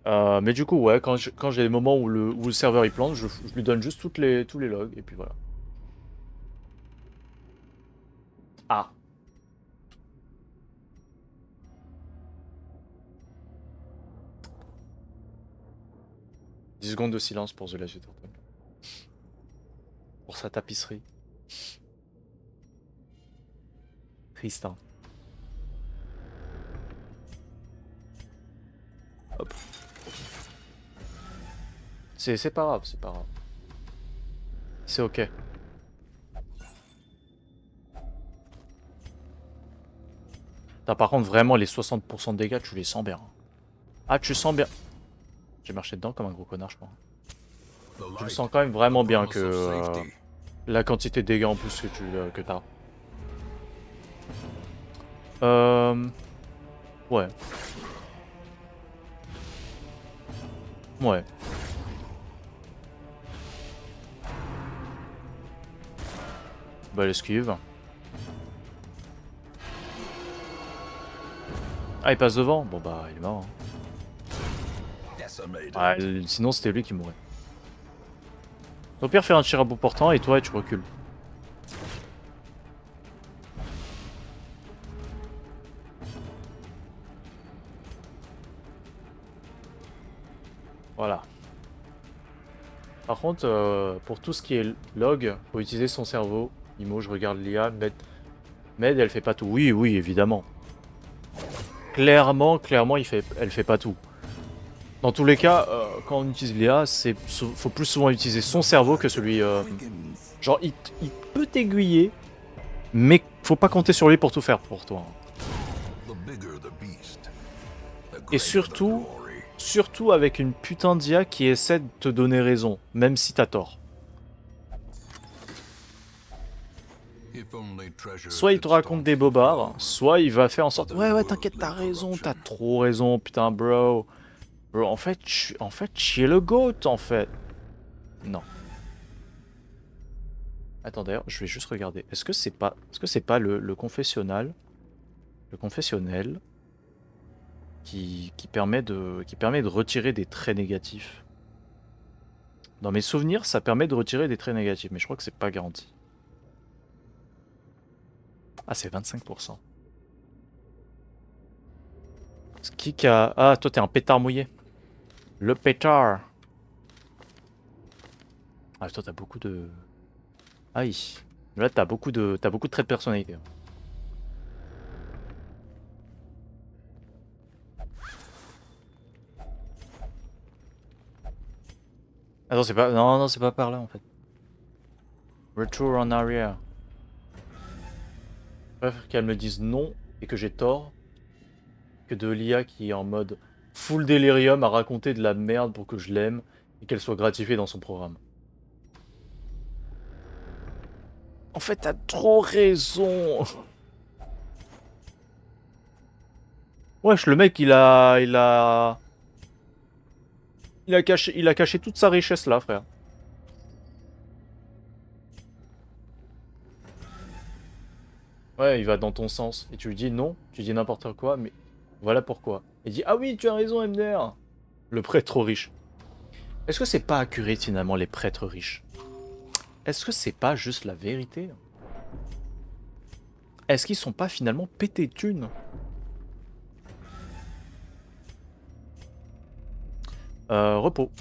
Mais du coup, ouais, quand j'ai des moments où le serveur il plante, je lui donne juste tous les logs et puis voilà. Ah. « 10 secondes de silence pour The Legend of Zelda. Pour sa tapisserie. Triste, hein. Hop. C'est pas grave, c'est pas grave. C'est ok. Par contre, vraiment, les 60% de dégâts, tu les sens bien. Ah, tu sens bien. J'ai marché dedans comme un gros connard, je crois. Je le sens quand même vraiment bien que La quantité de dégâts en plus que t'as. Ouais. Ouais. Bah l'esquive. Ah il passe devant. Bon bah il est mort. Hein. Ouais, sinon c'était lui qui mourrait. Au pire faire un tir à bout portant et toi tu recules. Voilà. Par contre, pour tout ce qui est log, faut utiliser son cerveau. Imo, je regarde l'IA. Med, elle fait pas tout. Oui, oui, évidemment. Clairement, elle fait pas tout. Dans tous les cas, quand on utilise l'IA, faut plus souvent utiliser son cerveau que celui... genre, il peut t'aiguiller, mais faut pas compter sur lui pour tout faire pour toi. Et surtout avec une putain d'IA qui essaie de te donner raison, même si t'as tort. Soit il te raconte des bobards, soit il va faire en sorte... Ouais, t'inquiète, t'as raison, t'as trop raison, putain, bro. Bro, en fait, tu es le GOAT, en fait. Non. Attends, d'ailleurs, je vais juste regarder. Est-ce que c'est pas le confessionnal... Le confessionnel... Qui permet de retirer des traits négatifs. Dans mes souvenirs, ça permet de retirer des traits négatifs, mais je crois que c'est pas garanti. Ah, c'est 25%. Qui a... Ah, toi, t'es un pétard mouillé. Le pétard. Ah, toi, t'as beaucoup de... Aïe. Là, t'as beaucoup de traits de personnalité. Attends, c'est pas... Non, c'est pas par là, en fait. Retour en arrière. Je préfère qu'elle me dise non et que j'ai tort que de l'IA qui est en mode full délirium à raconter de la merde pour que je l'aime et qu'elle soit gratifiée dans son programme. En fait, t'as trop raison. Wesh, le mec, il a caché toute sa richesse là, frère. Ouais, il va dans ton sens. Et tu lui dis non, tu dis n'importe quoi, mais voilà pourquoi. Il dit ah oui, tu as raison, MDR. Le prêtre trop riche. Est-ce que c'est pas accuré finalement les prêtres riches? Est-ce que c'est pas juste la vérité? Est-ce qu'ils sont pas finalement pétés de thunes? Repos.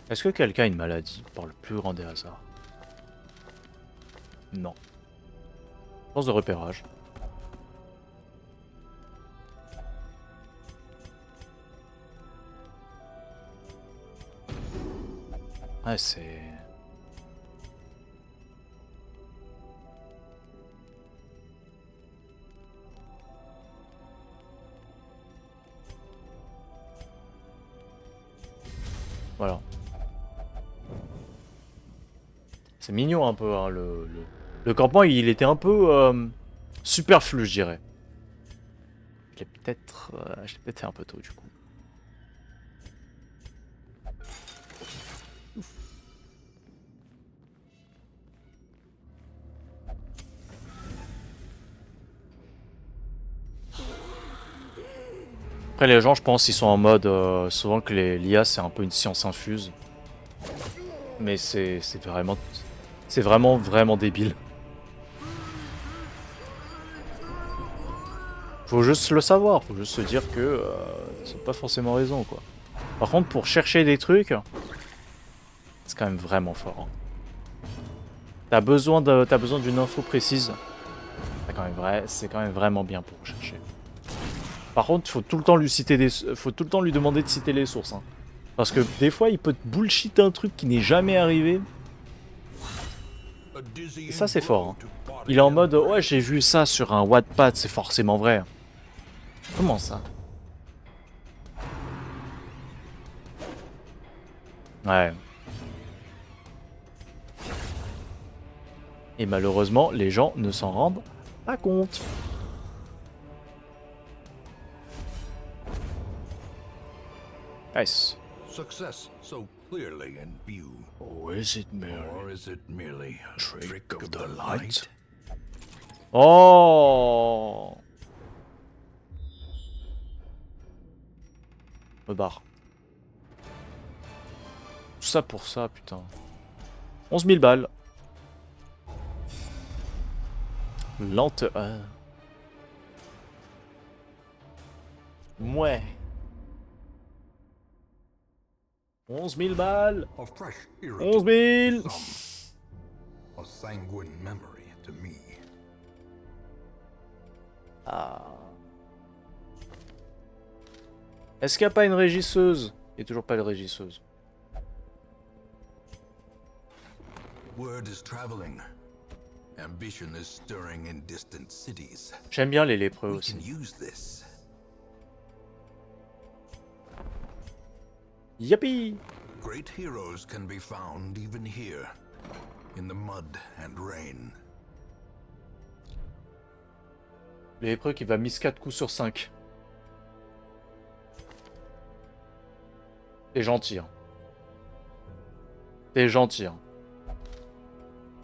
Est-ce que quelqu'un a une maladie par le plus grand des hasards? Non. Force de repérage. Ouais, c'est... Voilà. C'est mignon un peu, hein, le campement, il était un peu superflu, je dirais. Je l'ai peut-être fait un peu tôt, du coup. Après, les gens, je pense, ils sont en mode... souvent que l'IA, c'est un peu une science infuse. Mais c'est vraiment... C'est vraiment débile. Faut juste le savoir, faut juste se dire que c'est pas forcément raison, quoi. Par contre, pour chercher des trucs, c'est quand même vraiment fort. Hein. T'as besoin d'une info précise. C'est quand même vraiment bien pour chercher. Par contre, faut tout le temps lui demander de citer les sources. Hein. Parce que des fois, il peut te bullshit un truc qui n'est jamais arrivé. Et ça, c'est fort. Hein. Il est en mode, ouais, j'ai vu ça sur un Wattpad, c'est forcément vrai. Comment ça? Ouais. Et malheureusement, les gens ne s'en rendent pas compte. Nice. Success so clearly in view. Or is it merely Or is it merely a trick trick of of the the light? light? Oh, me barre. Tout ça pour ça, putain. 11 000 balles. Lenteur. Mouais. 11 000 balles. A fresh era 11 000. to some. A sanguine memory to me. Ah. Est-ce qu'il n'y a pas une régisseuse? Il n'y a toujours pas de régisseuse. Word is traveling. Ambition is stirring in distant cities. J'aime bien les lépreux We aussi. can use this. Yippee! Great heroes can be found even here, in the mud and rain. Les lépreux qui va miss 4 coups sur 5. T'es gentil. Hein. T'es gentil. Hein.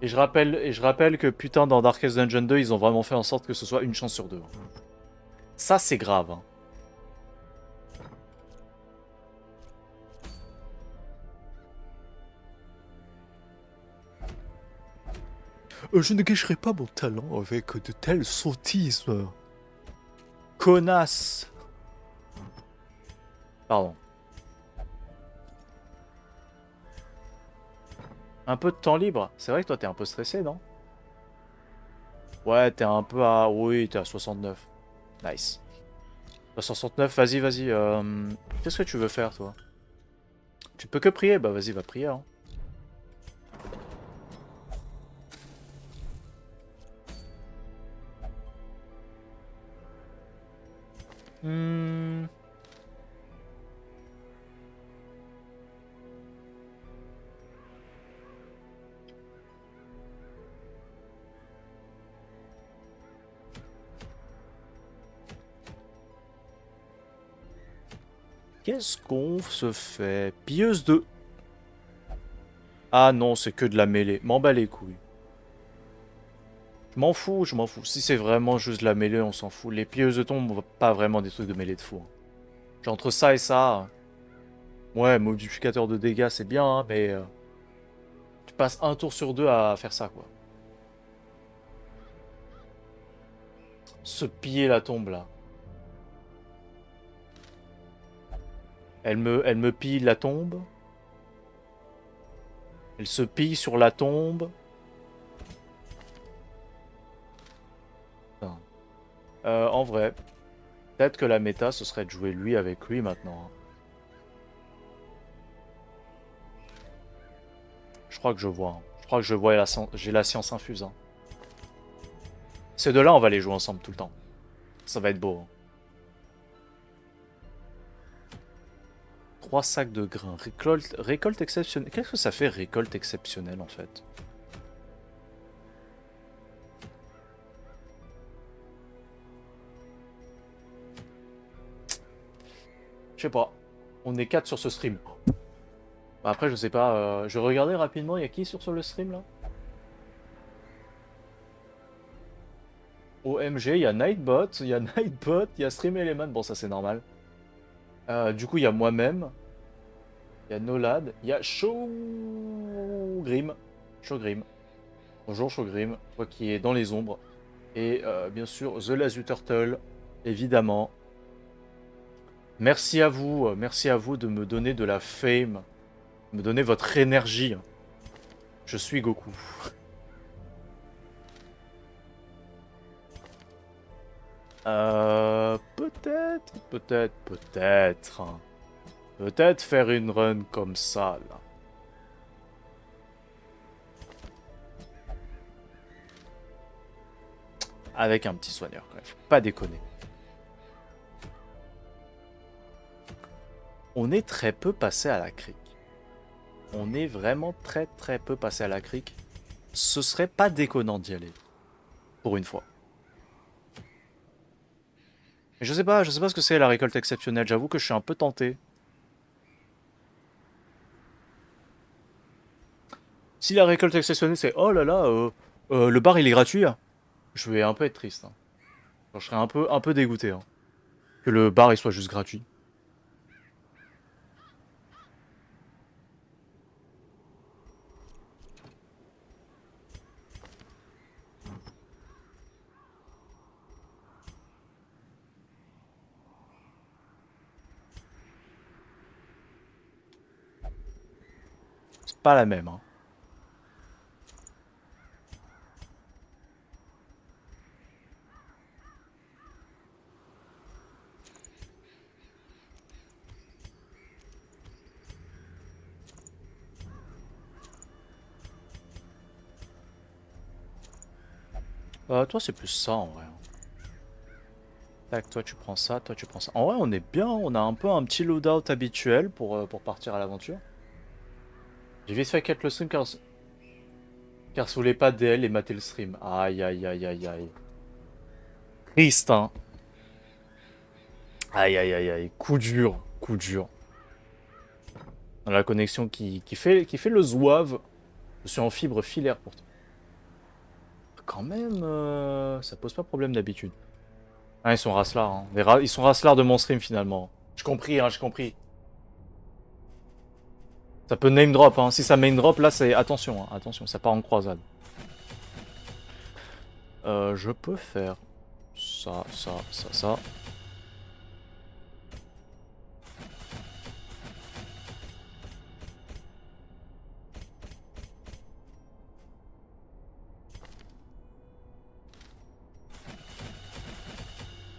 Et je rappelle que putain dans Darkest Dungeon 2, ils ont vraiment fait en sorte que ce soit une chance sur deux. Ça c'est grave. Hein. Je ne gâcherai pas mon talent avec de tels sottismes. Connasse. Pardon. Un peu de temps libre. C'est vrai que toi t'es un peu stressé, non? Ouais, t'es un peu à... Oui, t'es à 69. Nice. À 69, vas-y, vas-y. Qu'est-ce que tu veux faire, toi? Tu peux que prier? Bah vas-y, va prier. Hein. Hmm. Qu'est-ce qu'on se fait? Pilleuse de... Ah non, c'est que de la mêlée. M'en bats les couilles. Je m'en fous, je m'en fous. Si c'est vraiment juste de la mêlée, on s'en fout. Les pilleuses de tombes, pas vraiment des trucs de mêlée de fou. Hein. Genre entre ça et ça... Ouais, modificateur de dégâts, c'est bien, hein, mais... tu passes un tour sur deux à faire ça, quoi. Se piller la tombe, là. Elle me pille la tombe. Elle se pille sur la tombe. En vrai, peut-être que la méta, ce serait de jouer lui avec lui maintenant. Hein. Je crois que je vois. Hein. Je crois que je vois j'ai la science infuse. Hein. Ces deux-là, on va les jouer ensemble tout le temps. Ça va être beau. Hein. 3 sacs de grains. Récolte exceptionnelle. Qu'est-ce que ça fait récolte exceptionnelle en fait? Je sais pas. On est 4 sur ce stream. Bah après, je sais pas. Je vais regarder rapidement. Il y a qui sur le stream là? OMG, il y a Nightbot, il y a Nightbot, il y a Stream Element. Bon, ça c'est normal. Du coup, il y a moi-même. Il y a Nolad. Il y a Showgrim. Showgrim. Bonjour Showgrim. Toi qui est dans les ombres. Et bien sûr, The Lazu Turtle. Évidemment. Merci à vous. Merci à vous de me donner de la fame. De me donner votre énergie. Je suis Goku. Peut-être. Peut-être faire une run comme ça, là. Avec un petit soigneur, quand même. Faut pas déconner. On est très peu passé à la crique. On est vraiment très très peu passé à la crique. Ce serait pas déconnant d'y aller. Pour une fois. Mais je sais pas ce que c'est la récolte exceptionnelle. J'avoue que je suis un peu tenté. Si la récolte exceptionnelle c'est oh là là, le bar il est gratuit, je vais un peu être triste. Hein. Genre, je serais un peu dégoûté. Hein. Que le bar il soit juste gratuit. C'est pas la même. Hein. Toi c'est plus ça en vrai. Tac, toi tu prends ça, toi tu prends ça. En vrai on est bien, on a un peu un petit loadout habituel pour partir à l'aventure. J'ai vite fait cut le stream car sous les pas DL et mater le stream. Aïe aïe aïe aïe aïe. Triste hein. Aïe aïe aïe aïe. Coup dur, coup dur. Dans la connexion qui fait le zouave. Je suis en fibre filaire pourtant. Quand même, ça pose pas problème d'habitude. Ah, ils sont raslards. Hein. Ils sont raslards de mon stream finalement. J'ai compris, hein, j'ai compris. Ça peut name drop, hein. Si ça name drop, là c'est... Attention, hein, attention, ça part en croisade. Je peux faire ça, ça, ça, ça.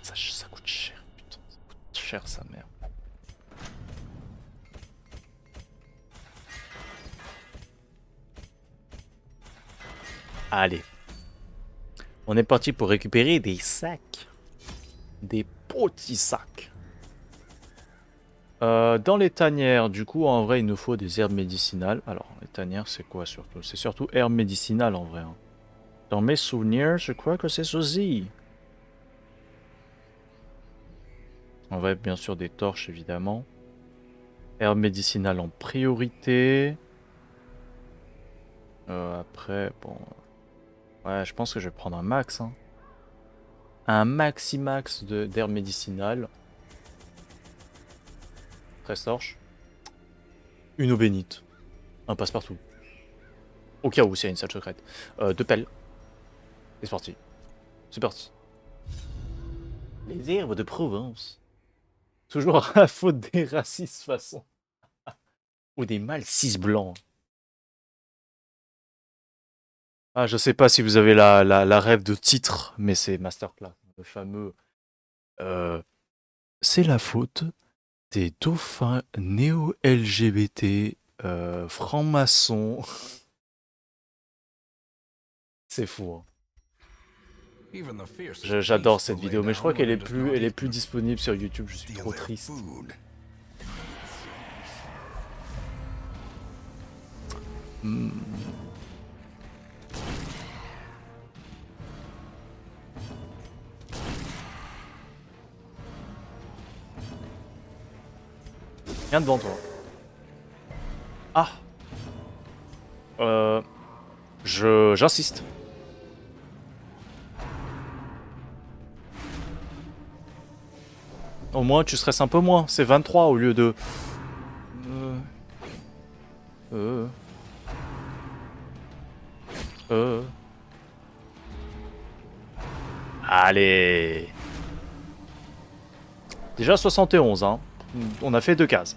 Ça coûte cher, putain. Ça coûte cher, sa mère. Allez. On est parti pour récupérer des sacs. Des petits sacs. Dans les tanières, du coup, en vrai, il nous faut des herbes médicinales. Alors, les tanières, c'est quoi surtout? C'est surtout herbes médicinales, en vrai. Hein. Dans mes souvenirs, je crois que c'est ceci. En vrai, bien sûr, des torches, évidemment. Herbes médicinales en priorité. Après, bon... Ouais, je pense que je vais prendre un max. Hein. Un maxi-max d'herbes médicinales. 13 torches. Une eau bénite. Un passe-partout. Au cas où c'est une salle secrète. 2 pelles. Et c'est parti. C'est parti. Les herbes de Provence. Toujours à faute des racistes façon. Ou des mâles 6 blancs. Ah, je sais pas si vous avez la rêve de titre, mais c'est Masterclass. Le fameux... c'est la faute des dauphins néo-LGBT, francs-maçons. C'est fou. Hein. J'adore cette vidéo, mais je crois qu'elle est plus disponible sur YouTube. Je suis trop triste. Viens devant toi. Ah. J'insiste. Au moins, tu stresses un peu moins. C'est 23 au lieu de... Allez. Déjà 71, hein. On a fait 2 cases.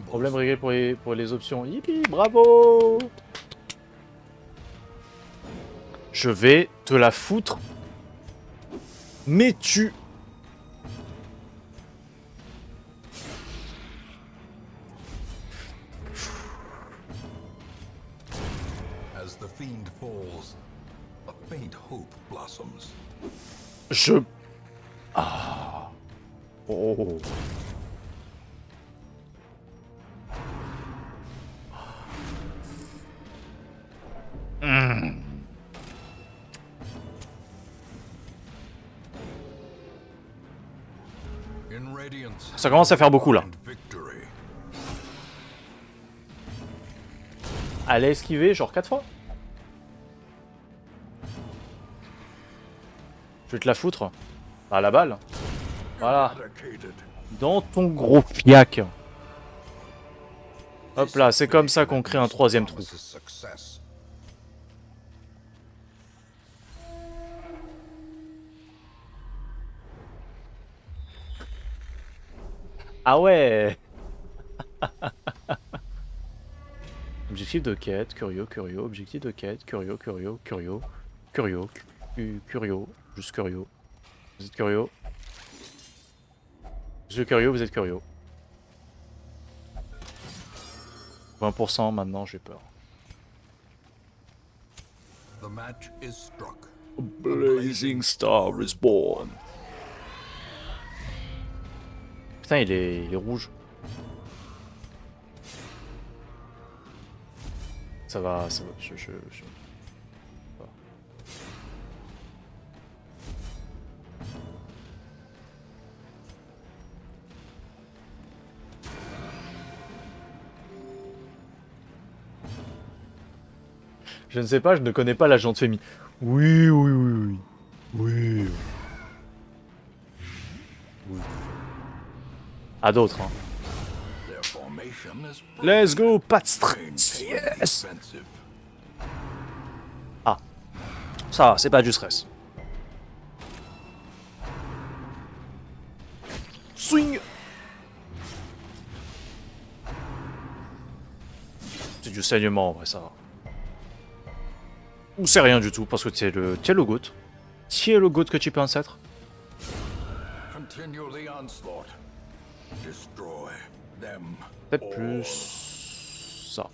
Problème réglé pour les options. Yippee, bravo. Je vais te la foutre. Mais tu... As the fiend falls, A faint hope blossoms. Je... Ah. Oh. In Radiance, Ça commence à faire beaucoup là. and victory. Elle a esquivé genre 4 fois. Je vais te la foutre. À la balle. Voilà. Eradicated. Dans ton gros fiac. Hop là, c'est comme ça qu'on crée un troisième trou. Promises success. Ah ouais. Objectif de quête, curieux, curieux. Objectif de quête, curieux, curieux, curieux. Curieux, curieux, juste curieux. Vous êtes curieux. Je suis curieux, vous êtes curieux. 20% maintenant, j'ai peur. The match is struck. Blazing Star is born. Putain, il est rouge. Ça va, je... Je ne sais pas, je ne connais pas l'agent de Femi. Oui, oui, oui, oui. Oui. Oui. À d'autres, hein. Their formation is Let's go, pas de maintained stress. Yes. defensive. Ah. Ça, c'est pas du stress. Swing. C'est du saignement, en vrai, ça va. Ou c'est rien du tout, parce que tu es le goût. Tu es le goût que tu penses être. Continue the onslaught. Destroy them. Peut-être plus... ça.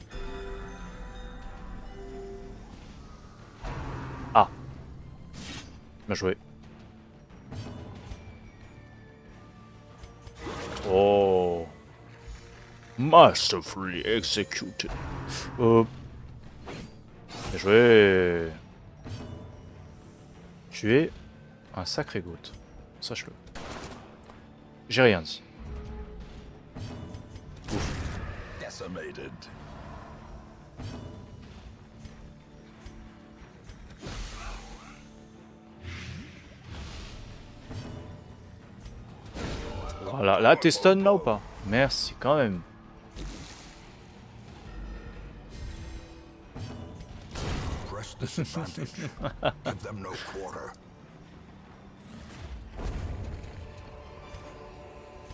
Ah. Bien joué. Oh. Masterfully executed. Bien joué. Tu es un sacré goût. Sache-le. J'ai rien dit. Decimated. Voilà, là t'es stun là ou pas? Merci quand même. Press this advantage. Give them no quarter.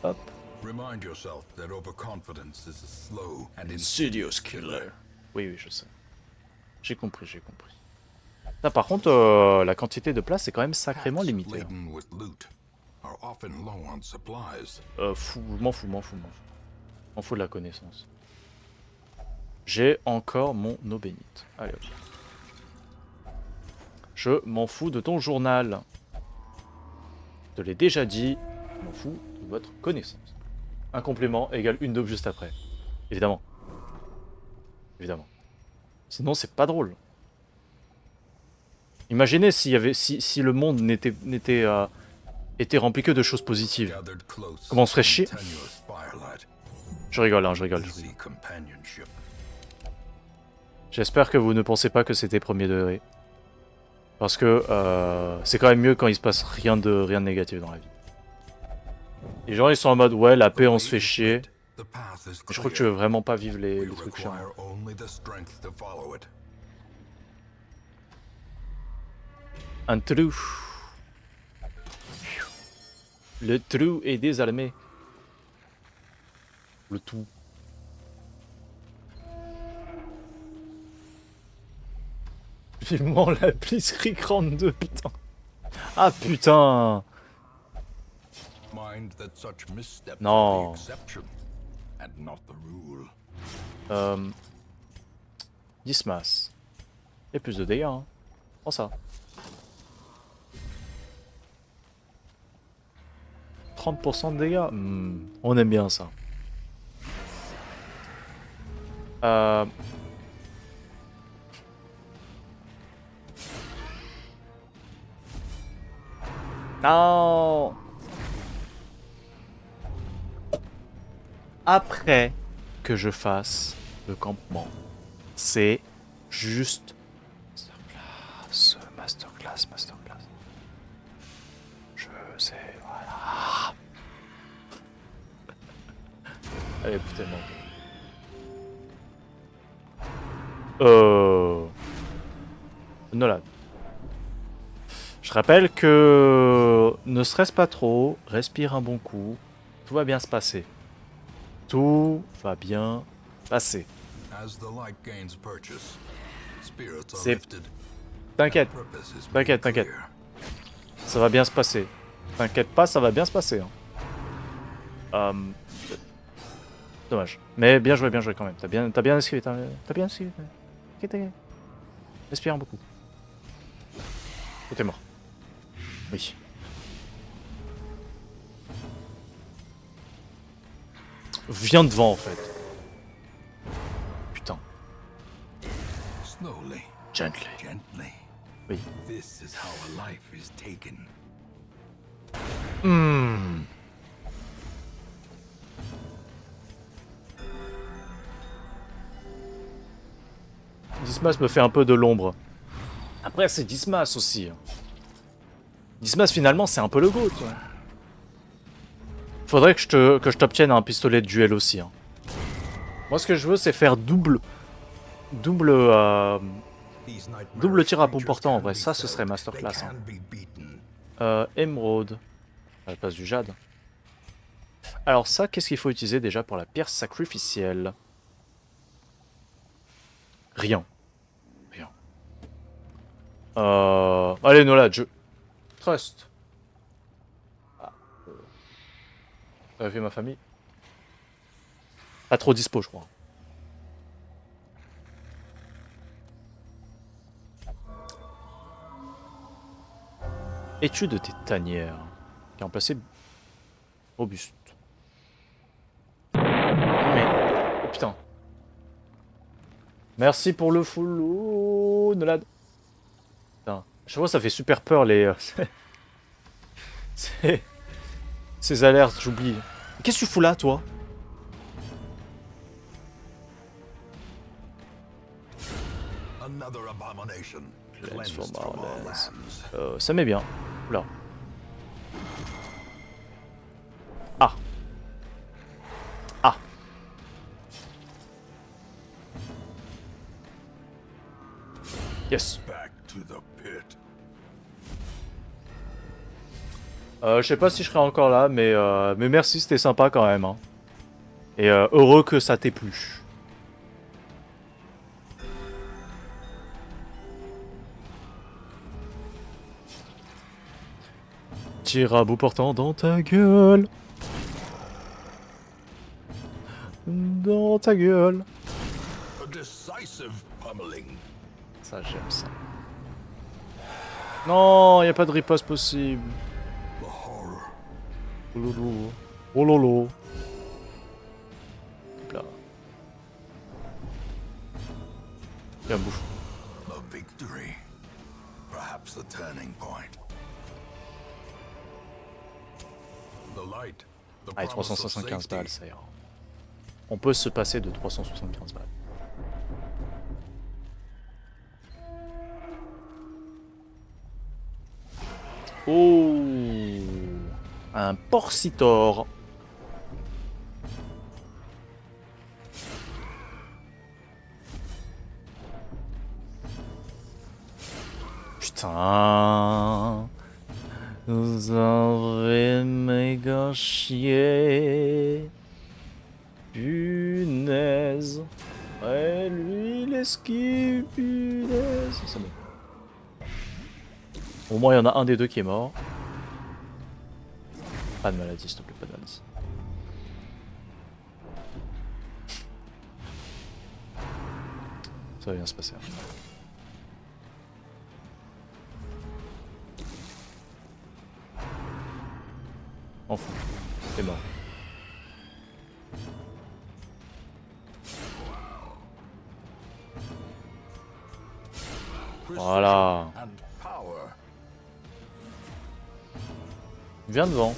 Hop. Remind yourself that overconfidence is a slow and Insidious killer. Oui, oui, je sais. J'ai compris, j'ai compris. Là, par contre, la quantité de place est quand même sacrément Packs limitée. Hein. laden with loot are often low on supplies. Fou, m'en fous. M'en fous de la connaissance. J'ai encore mon eau bénite. Allez hop. Je m'en fous de ton journal. Je te l'ai déjà dit. Je m'en fous de votre connaissance. Un complément égale une daube juste après. Évidemment. Évidemment. Sinon, c'est pas drôle. Imaginez s'il y avait, si le monde était rempli que de choses positives. Gathered close Comment on se ferait in chier? tenuous firelight. Je rigole, hein, je rigole. Easy companionship. J'espère que vous ne pensez pas que c'était premier degré. Parce que c'est quand même mieux quand il se passe rien de négatif dans la vie. Les gens ils sont en mode ouais la paix on se fait chier. The path is Je crois que tu clear. veux vraiment pas vivre les We trucs chiants. require only the strength to follow it. Un trou. Le trou est désarmé. Le tout. Vivement la Blitzkrieg 32, putain. Ah putain. Mind that such missteps Non. are the exception and not the rule. Dismas. Et plus de dégâts. Hein. Prends ça. 30% de dégâts. On aime bien ça. Non. Après que je fasse le campement, c'est juste masterclass. Je sais, voilà. Allez, écoutez-moi. Nolan. Je rappelle que ne stresse pas trop, respire un bon coup, tout va bien se passer. Tout va bien passer. As the light gains purchase, spirits are C'est... lifted. T'inquiète, Purpose is made t'inquiète. clear. Ça va bien se passer. T'inquiète pas, ça va bien se passer. Hein. Dommage. Mais bien joué quand même. T'as bien esquivé. T'as bien esquivé. T'inquiète. Respire beaucoup. Oh, t'es mort. Oui. Viens devant en fait. Putain. Slowly, Gently. gently. Oui. This is how a life is taken. Dismas me fait un peu de l'ombre. Après, c'est Dismas aussi. Dismas, finalement, c'est un peu le GOAT. Faudrait que je t'obtienne un pistolet de duel aussi. Hein. Moi, ce que je veux, c'est faire double tir à bout portant. En vrai, ça, ce serait masterclass. Hein. Émeraude. À la place du jade. Alors ça, qu'est-ce qu'il faut utiliser déjà pour la pierre sacrificielle? Rien. Allez, Nola, je... Trust. J'avais fait ma famille. Pas trop dispo, je crois. Étude de tes tanières. Qui est remplacé robuste. Mais... Oh putain. Merci pour le follow, Nolad. Putain. Chaque fois, ça fait super peur les... Ces alertes, j'oublie. Qu'est-ce que tu fous là, toi? Another abomination. Cleanse from Cleansed our from our lands. lands. Ça met bien. Oula. Ah. Ah. Yes. Back to the pit. Je sais pas si je serai encore là, mais merci, c'était sympa quand même. Hein. Et heureux que ça t'ait plu. Tire à bout portant dans ta gueule. Dans ta gueule. A decisive pummeling. Ça, j'aime ça. Non, y a pas de riposte possible. The horror. Oh lolo. Oh lolo. Hop là. Viens, bouffe. A victory. Perhaps a turning point. The light. The Allez, promise of 375 balles, safety. ça ira. On peut se passer de 375 balles. Oh, un porcitor. Putain. Vous avez méga chier. Punaise. Ouais, lui, il esquive. Punaise. C'est bon. Au moins, il y en a un des deux qui est mort. Pas de maladie, s'il te plaît, pas de maladie. Ça va bien se passer. M'en fous. C'est mort. Voilà. And power. Viens devant.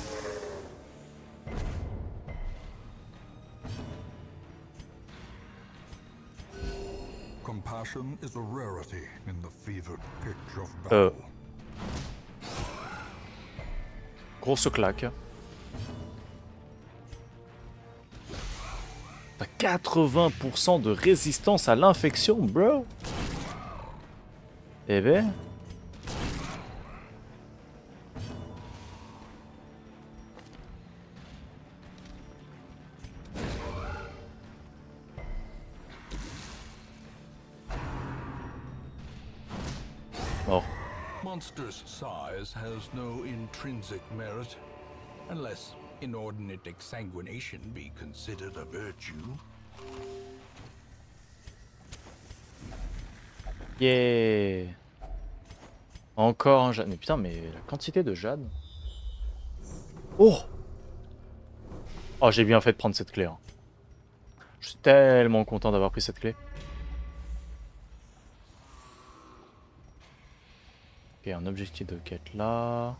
Compassion is a rarity in the fevered pitch of battle. Grosse claque. T'as 80% de résistance à l'infection, bro. Eh ben. Mort. Monster's size has no intrinsic merit, unless inordinate exsanguination be considered a virtue. Yeah. Encore un jade. Mais putain, mais la quantité de jade. Oh. Oh, j'ai bien fait de prendre cette clé. Hein. Je suis tellement content d'avoir pris cette clé. Ok, un objectif de quête là.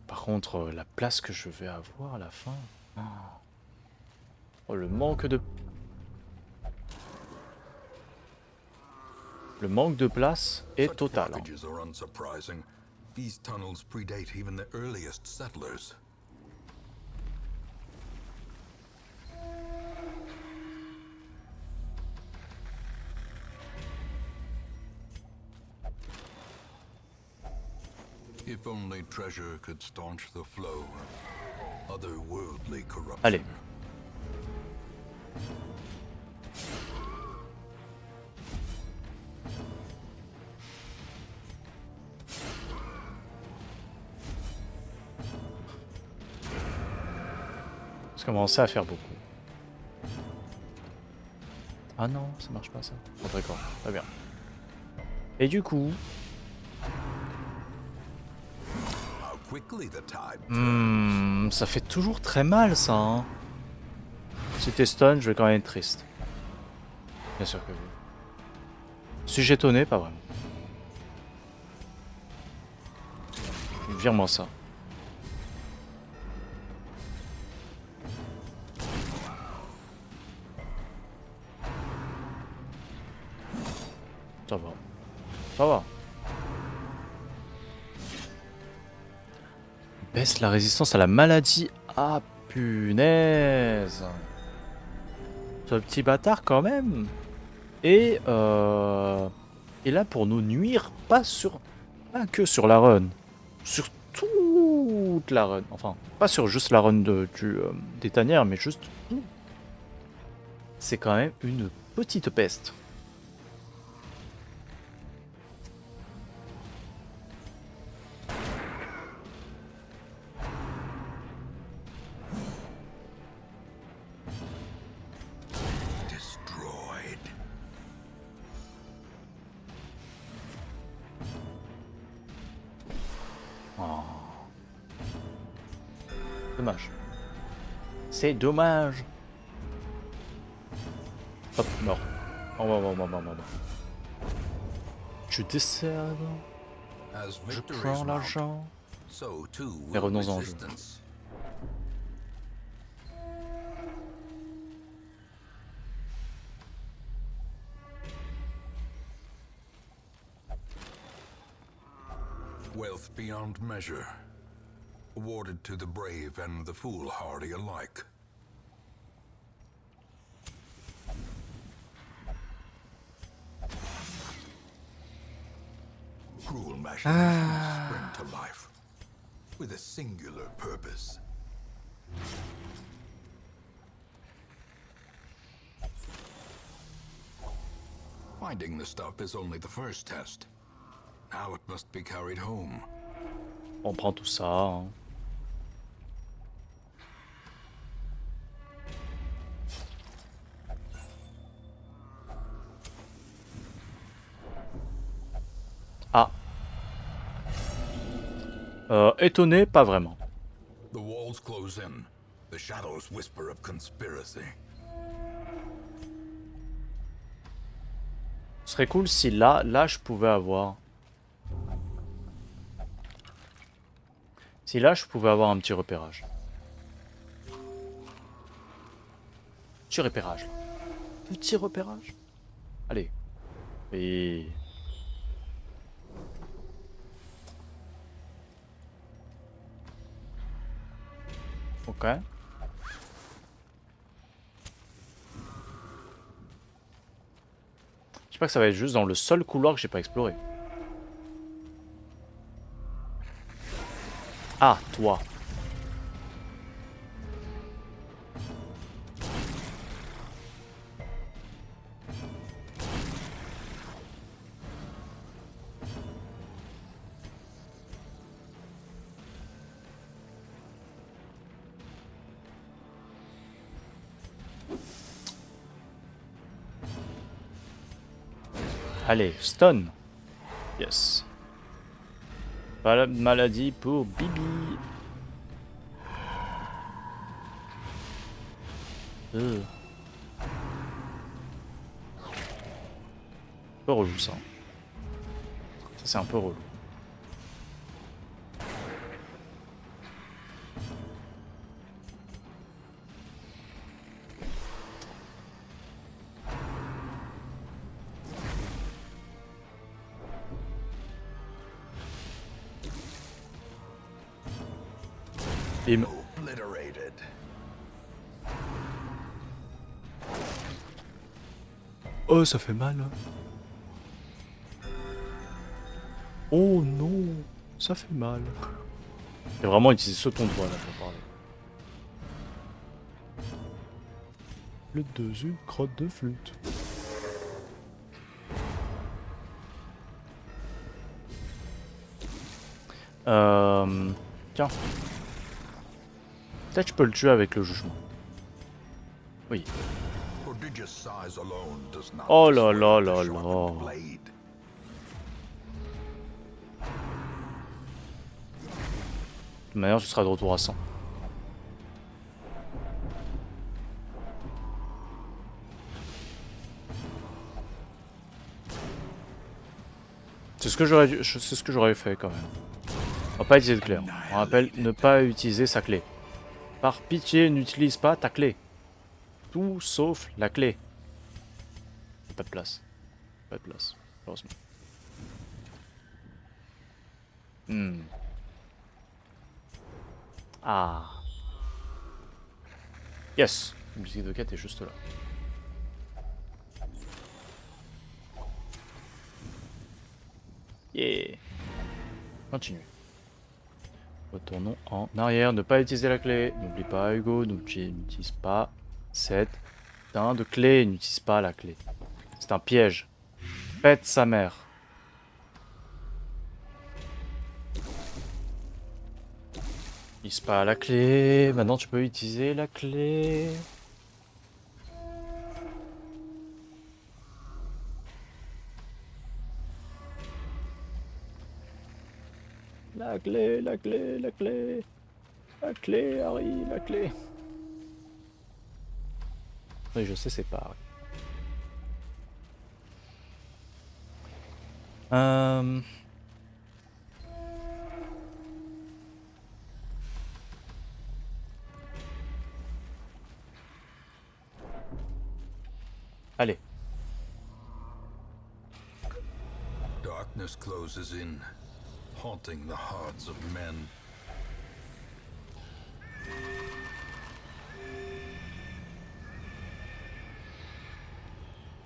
Par contre, la place que je vais avoir à la fin. Oh, le manque de... Le manque de place est Such total. Hein. blockages are unsurprising. These tunnels predate even the earliest settlers. If only treasure could staunch the flow of otherworldly corruption. Allez. Ça commence à faire beaucoup. Ah non, ça marche pas ça. Oh, d'accord, très bien. Et du coup... ça fait toujours très mal ça. Hein. Si t'es stun, je vais quand même être triste. Bien sûr que oui. Suis-je étonné? Pas vraiment. Vire-moi ça. Ça va. Ça va. Baisse la résistance à la maladie. Ah punaise. Ce petit bâtard quand même. Et là pour nous nuire, pas que sur la run. Sur toute la run. Enfin, pas sur juste la run des tanières, mais juste... C'est quand même une petite peste. Dommage. C'est dommage. Hop, mort. Oh. Je décède. Je prends l'argent. Et revenons en jeu. Wealth beyond measure, awarded to the brave and the foolhardy alike. Cruel machinations spring to life, with a singular purpose. Finding the stuff is only the first test. Now it must be carried home. On prend tout ça. Hein. Ah. Étonné, pas vraiment. The walls close in. The shadows whisper of conspiracy. Ce serait cool si là je pouvais avoir... Si là je pouvais avoir un petit repérage. Petit repérage. Petit repérage. Allez. Et... Ok. J'espère que ça va être juste dans le seul couloir que j'ai pas exploré. Ah, toi. Allez, stun. Yes. Pas de maladie pour Bibi. Un peu relou ça. Ça c'est un peu relou. Bim. Obliterated. Oh, ça fait mal. Oh non, ça fait mal. J'ai vraiment utilisé ce ton de voix là pour parler. Le deuxième crotte de flûte. Tiens. Peut-être je peux le tuer avec le jugement. Oui. Prodigious size alone does not Oh là dissuade là the là sharpened là. blade. De toute manière, tu seras de retour à 100. C'est ce que j'aurais dû... C'est ce que j'aurais fait quand même. On va pas utiliser de clé. Hein. On rappelle ne pas utiliser sa clé. Par pitié, n'utilise pas ta clé. Tout sauf la clé. Pas de place. Pas de place. Heureusement. Ah. Yes. La musique de quête est juste là. Yeah. Continue. Retournons en arrière. Ne pas utiliser la clé. N'oublie pas, Hugo. N'utilise pas cette putain de clé. N'utilise pas la clé. C'est un piège. Pète sa mère. N'utilise pas la clé. Maintenant, tu peux utiliser la clé. La clé, la clé, la clé. La clé, Harry, la clé. Oui, je sais, c'est pas Harry. Allez. Darkness closes in, haunting the hearts of men.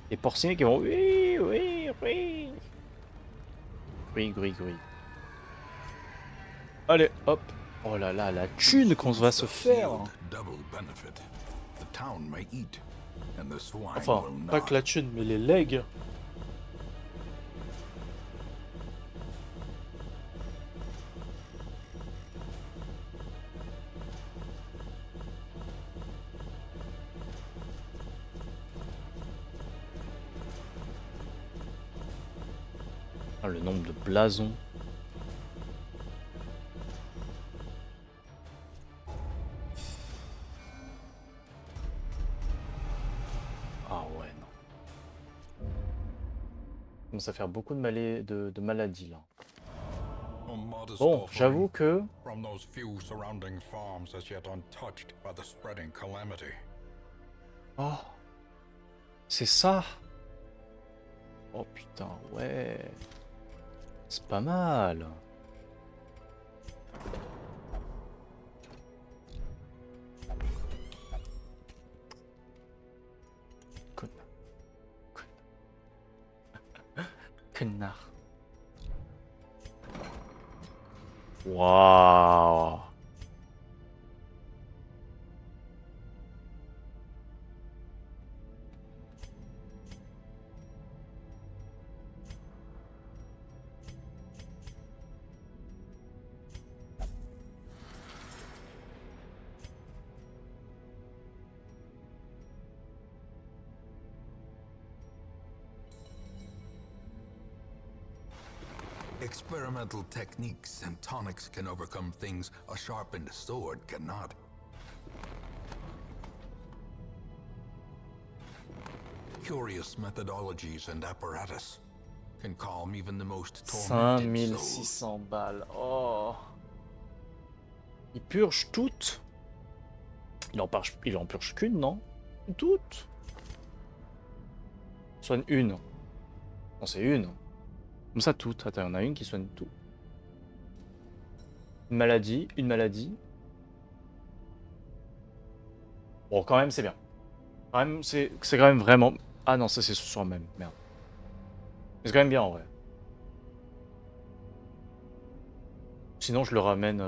Les porcines qui vont... Oui, oui, oui. Oui, gris, gris. Allez, hop. Oh là là, la thune qu'on va se faire. Hein. Double benefit. The town may eat, and the swine Enfin, will pas not. que la thune, mais les legs. Ah, le nombre de blasons. commence à faire beaucoup de maladies là. A modest Bon, offering j'avoue que... from those few surrounding farms as yet untouched by the spreading calamity. Oh, c'est ça. Oh putain, ouais. C'est pas mal. Connard. Waouh. Experimental techniques and tonics can overcome things a sharpened sword cannot. Curious methodologies and apparatus can calm even the most tormented souls. 5600 balles. Oh. Il purge toutes. Il en purge qu'une, non? Toutes. Soigne une. Non, c'est une. Comme ça, toutes. Attends, il y en a une qui soigne tout. Une maladie, une maladie. Bon, quand même, c'est bien. Quand même, c'est quand même vraiment... Ah non, ça c'est ce soir même, merde. Mais c'est quand même bien en vrai. Sinon, je le ramène...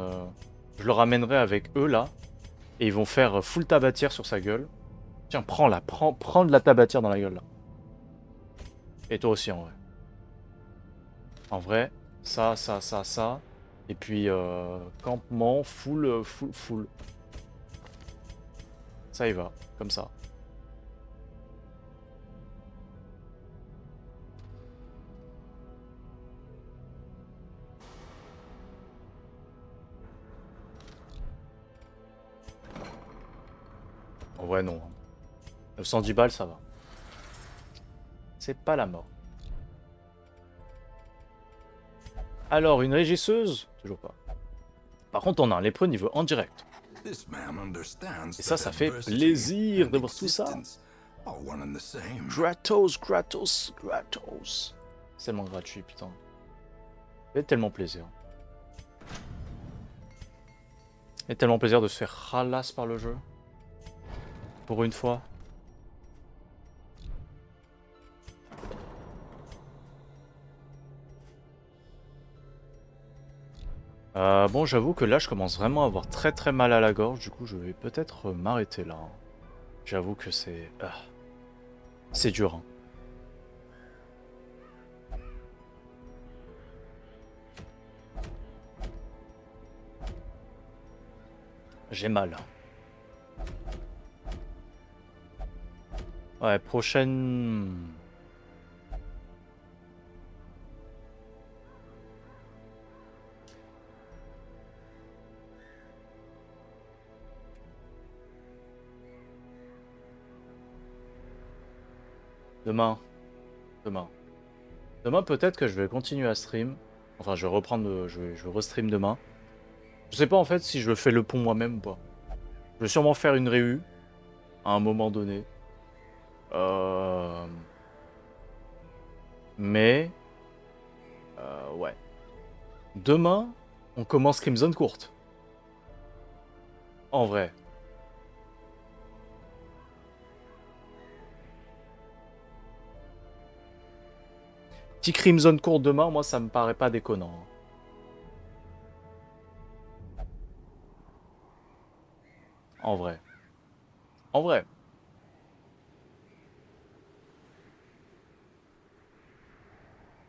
Je le ramènerai avec eux là. Et ils vont faire full tabatière sur sa gueule. Tiens, prends-la, prends de la tabatière dans la gueule là. Et toi aussi en vrai. En vrai, ça. Et puis, campement, full. Ça y va, comme ça. En vrai, non. 910 balles, ça va. C'est pas la mort. Alors, une régisseuse? Toujours pas. Par contre, on a un lépreux niveau en direct. Et ça fait plaisir de voir tout ça. Gratos. C'est tellement gratuit, putain. Ça fait tellement plaisir. Et tellement plaisir de se faire ralasse par le jeu. Pour une fois. Bon, j'avoue que là, je commence vraiment à avoir très mal à la gorge. Du coup, je vais peut-être m'arrêter là. J'avoue que c'est... c'est dur. Hein. J'ai mal. Ouais, prochaine... Demain. Demain, peut-être que je vais continuer à stream. Enfin, je vais reprendre... Je vais restream demain. Je sais pas en fait si je fais le pont moi-même ou pas. Je vais sûrement faire une réu. À un moment donné. Mais... ouais. Demain, on commence Crimson Court. En vrai. Petit Crimson Court demain, moi ça me paraît pas déconnant. En vrai. En vrai.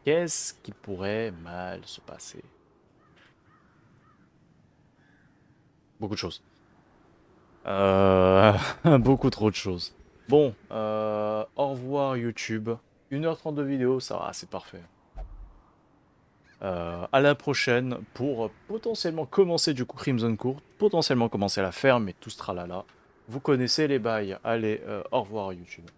Qu'est-ce qui pourrait mal se passer? Beaucoup de choses. Beaucoup trop de choses. Bon, au revoir YouTube. 1h30 de vidéo, ça va, c'est parfait. À la prochaine pour potentiellement commencer du coup Crimson Court, potentiellement commencer la ferme et tout ce tralala. Vous connaissez les bails. Allez, au revoir YouTube.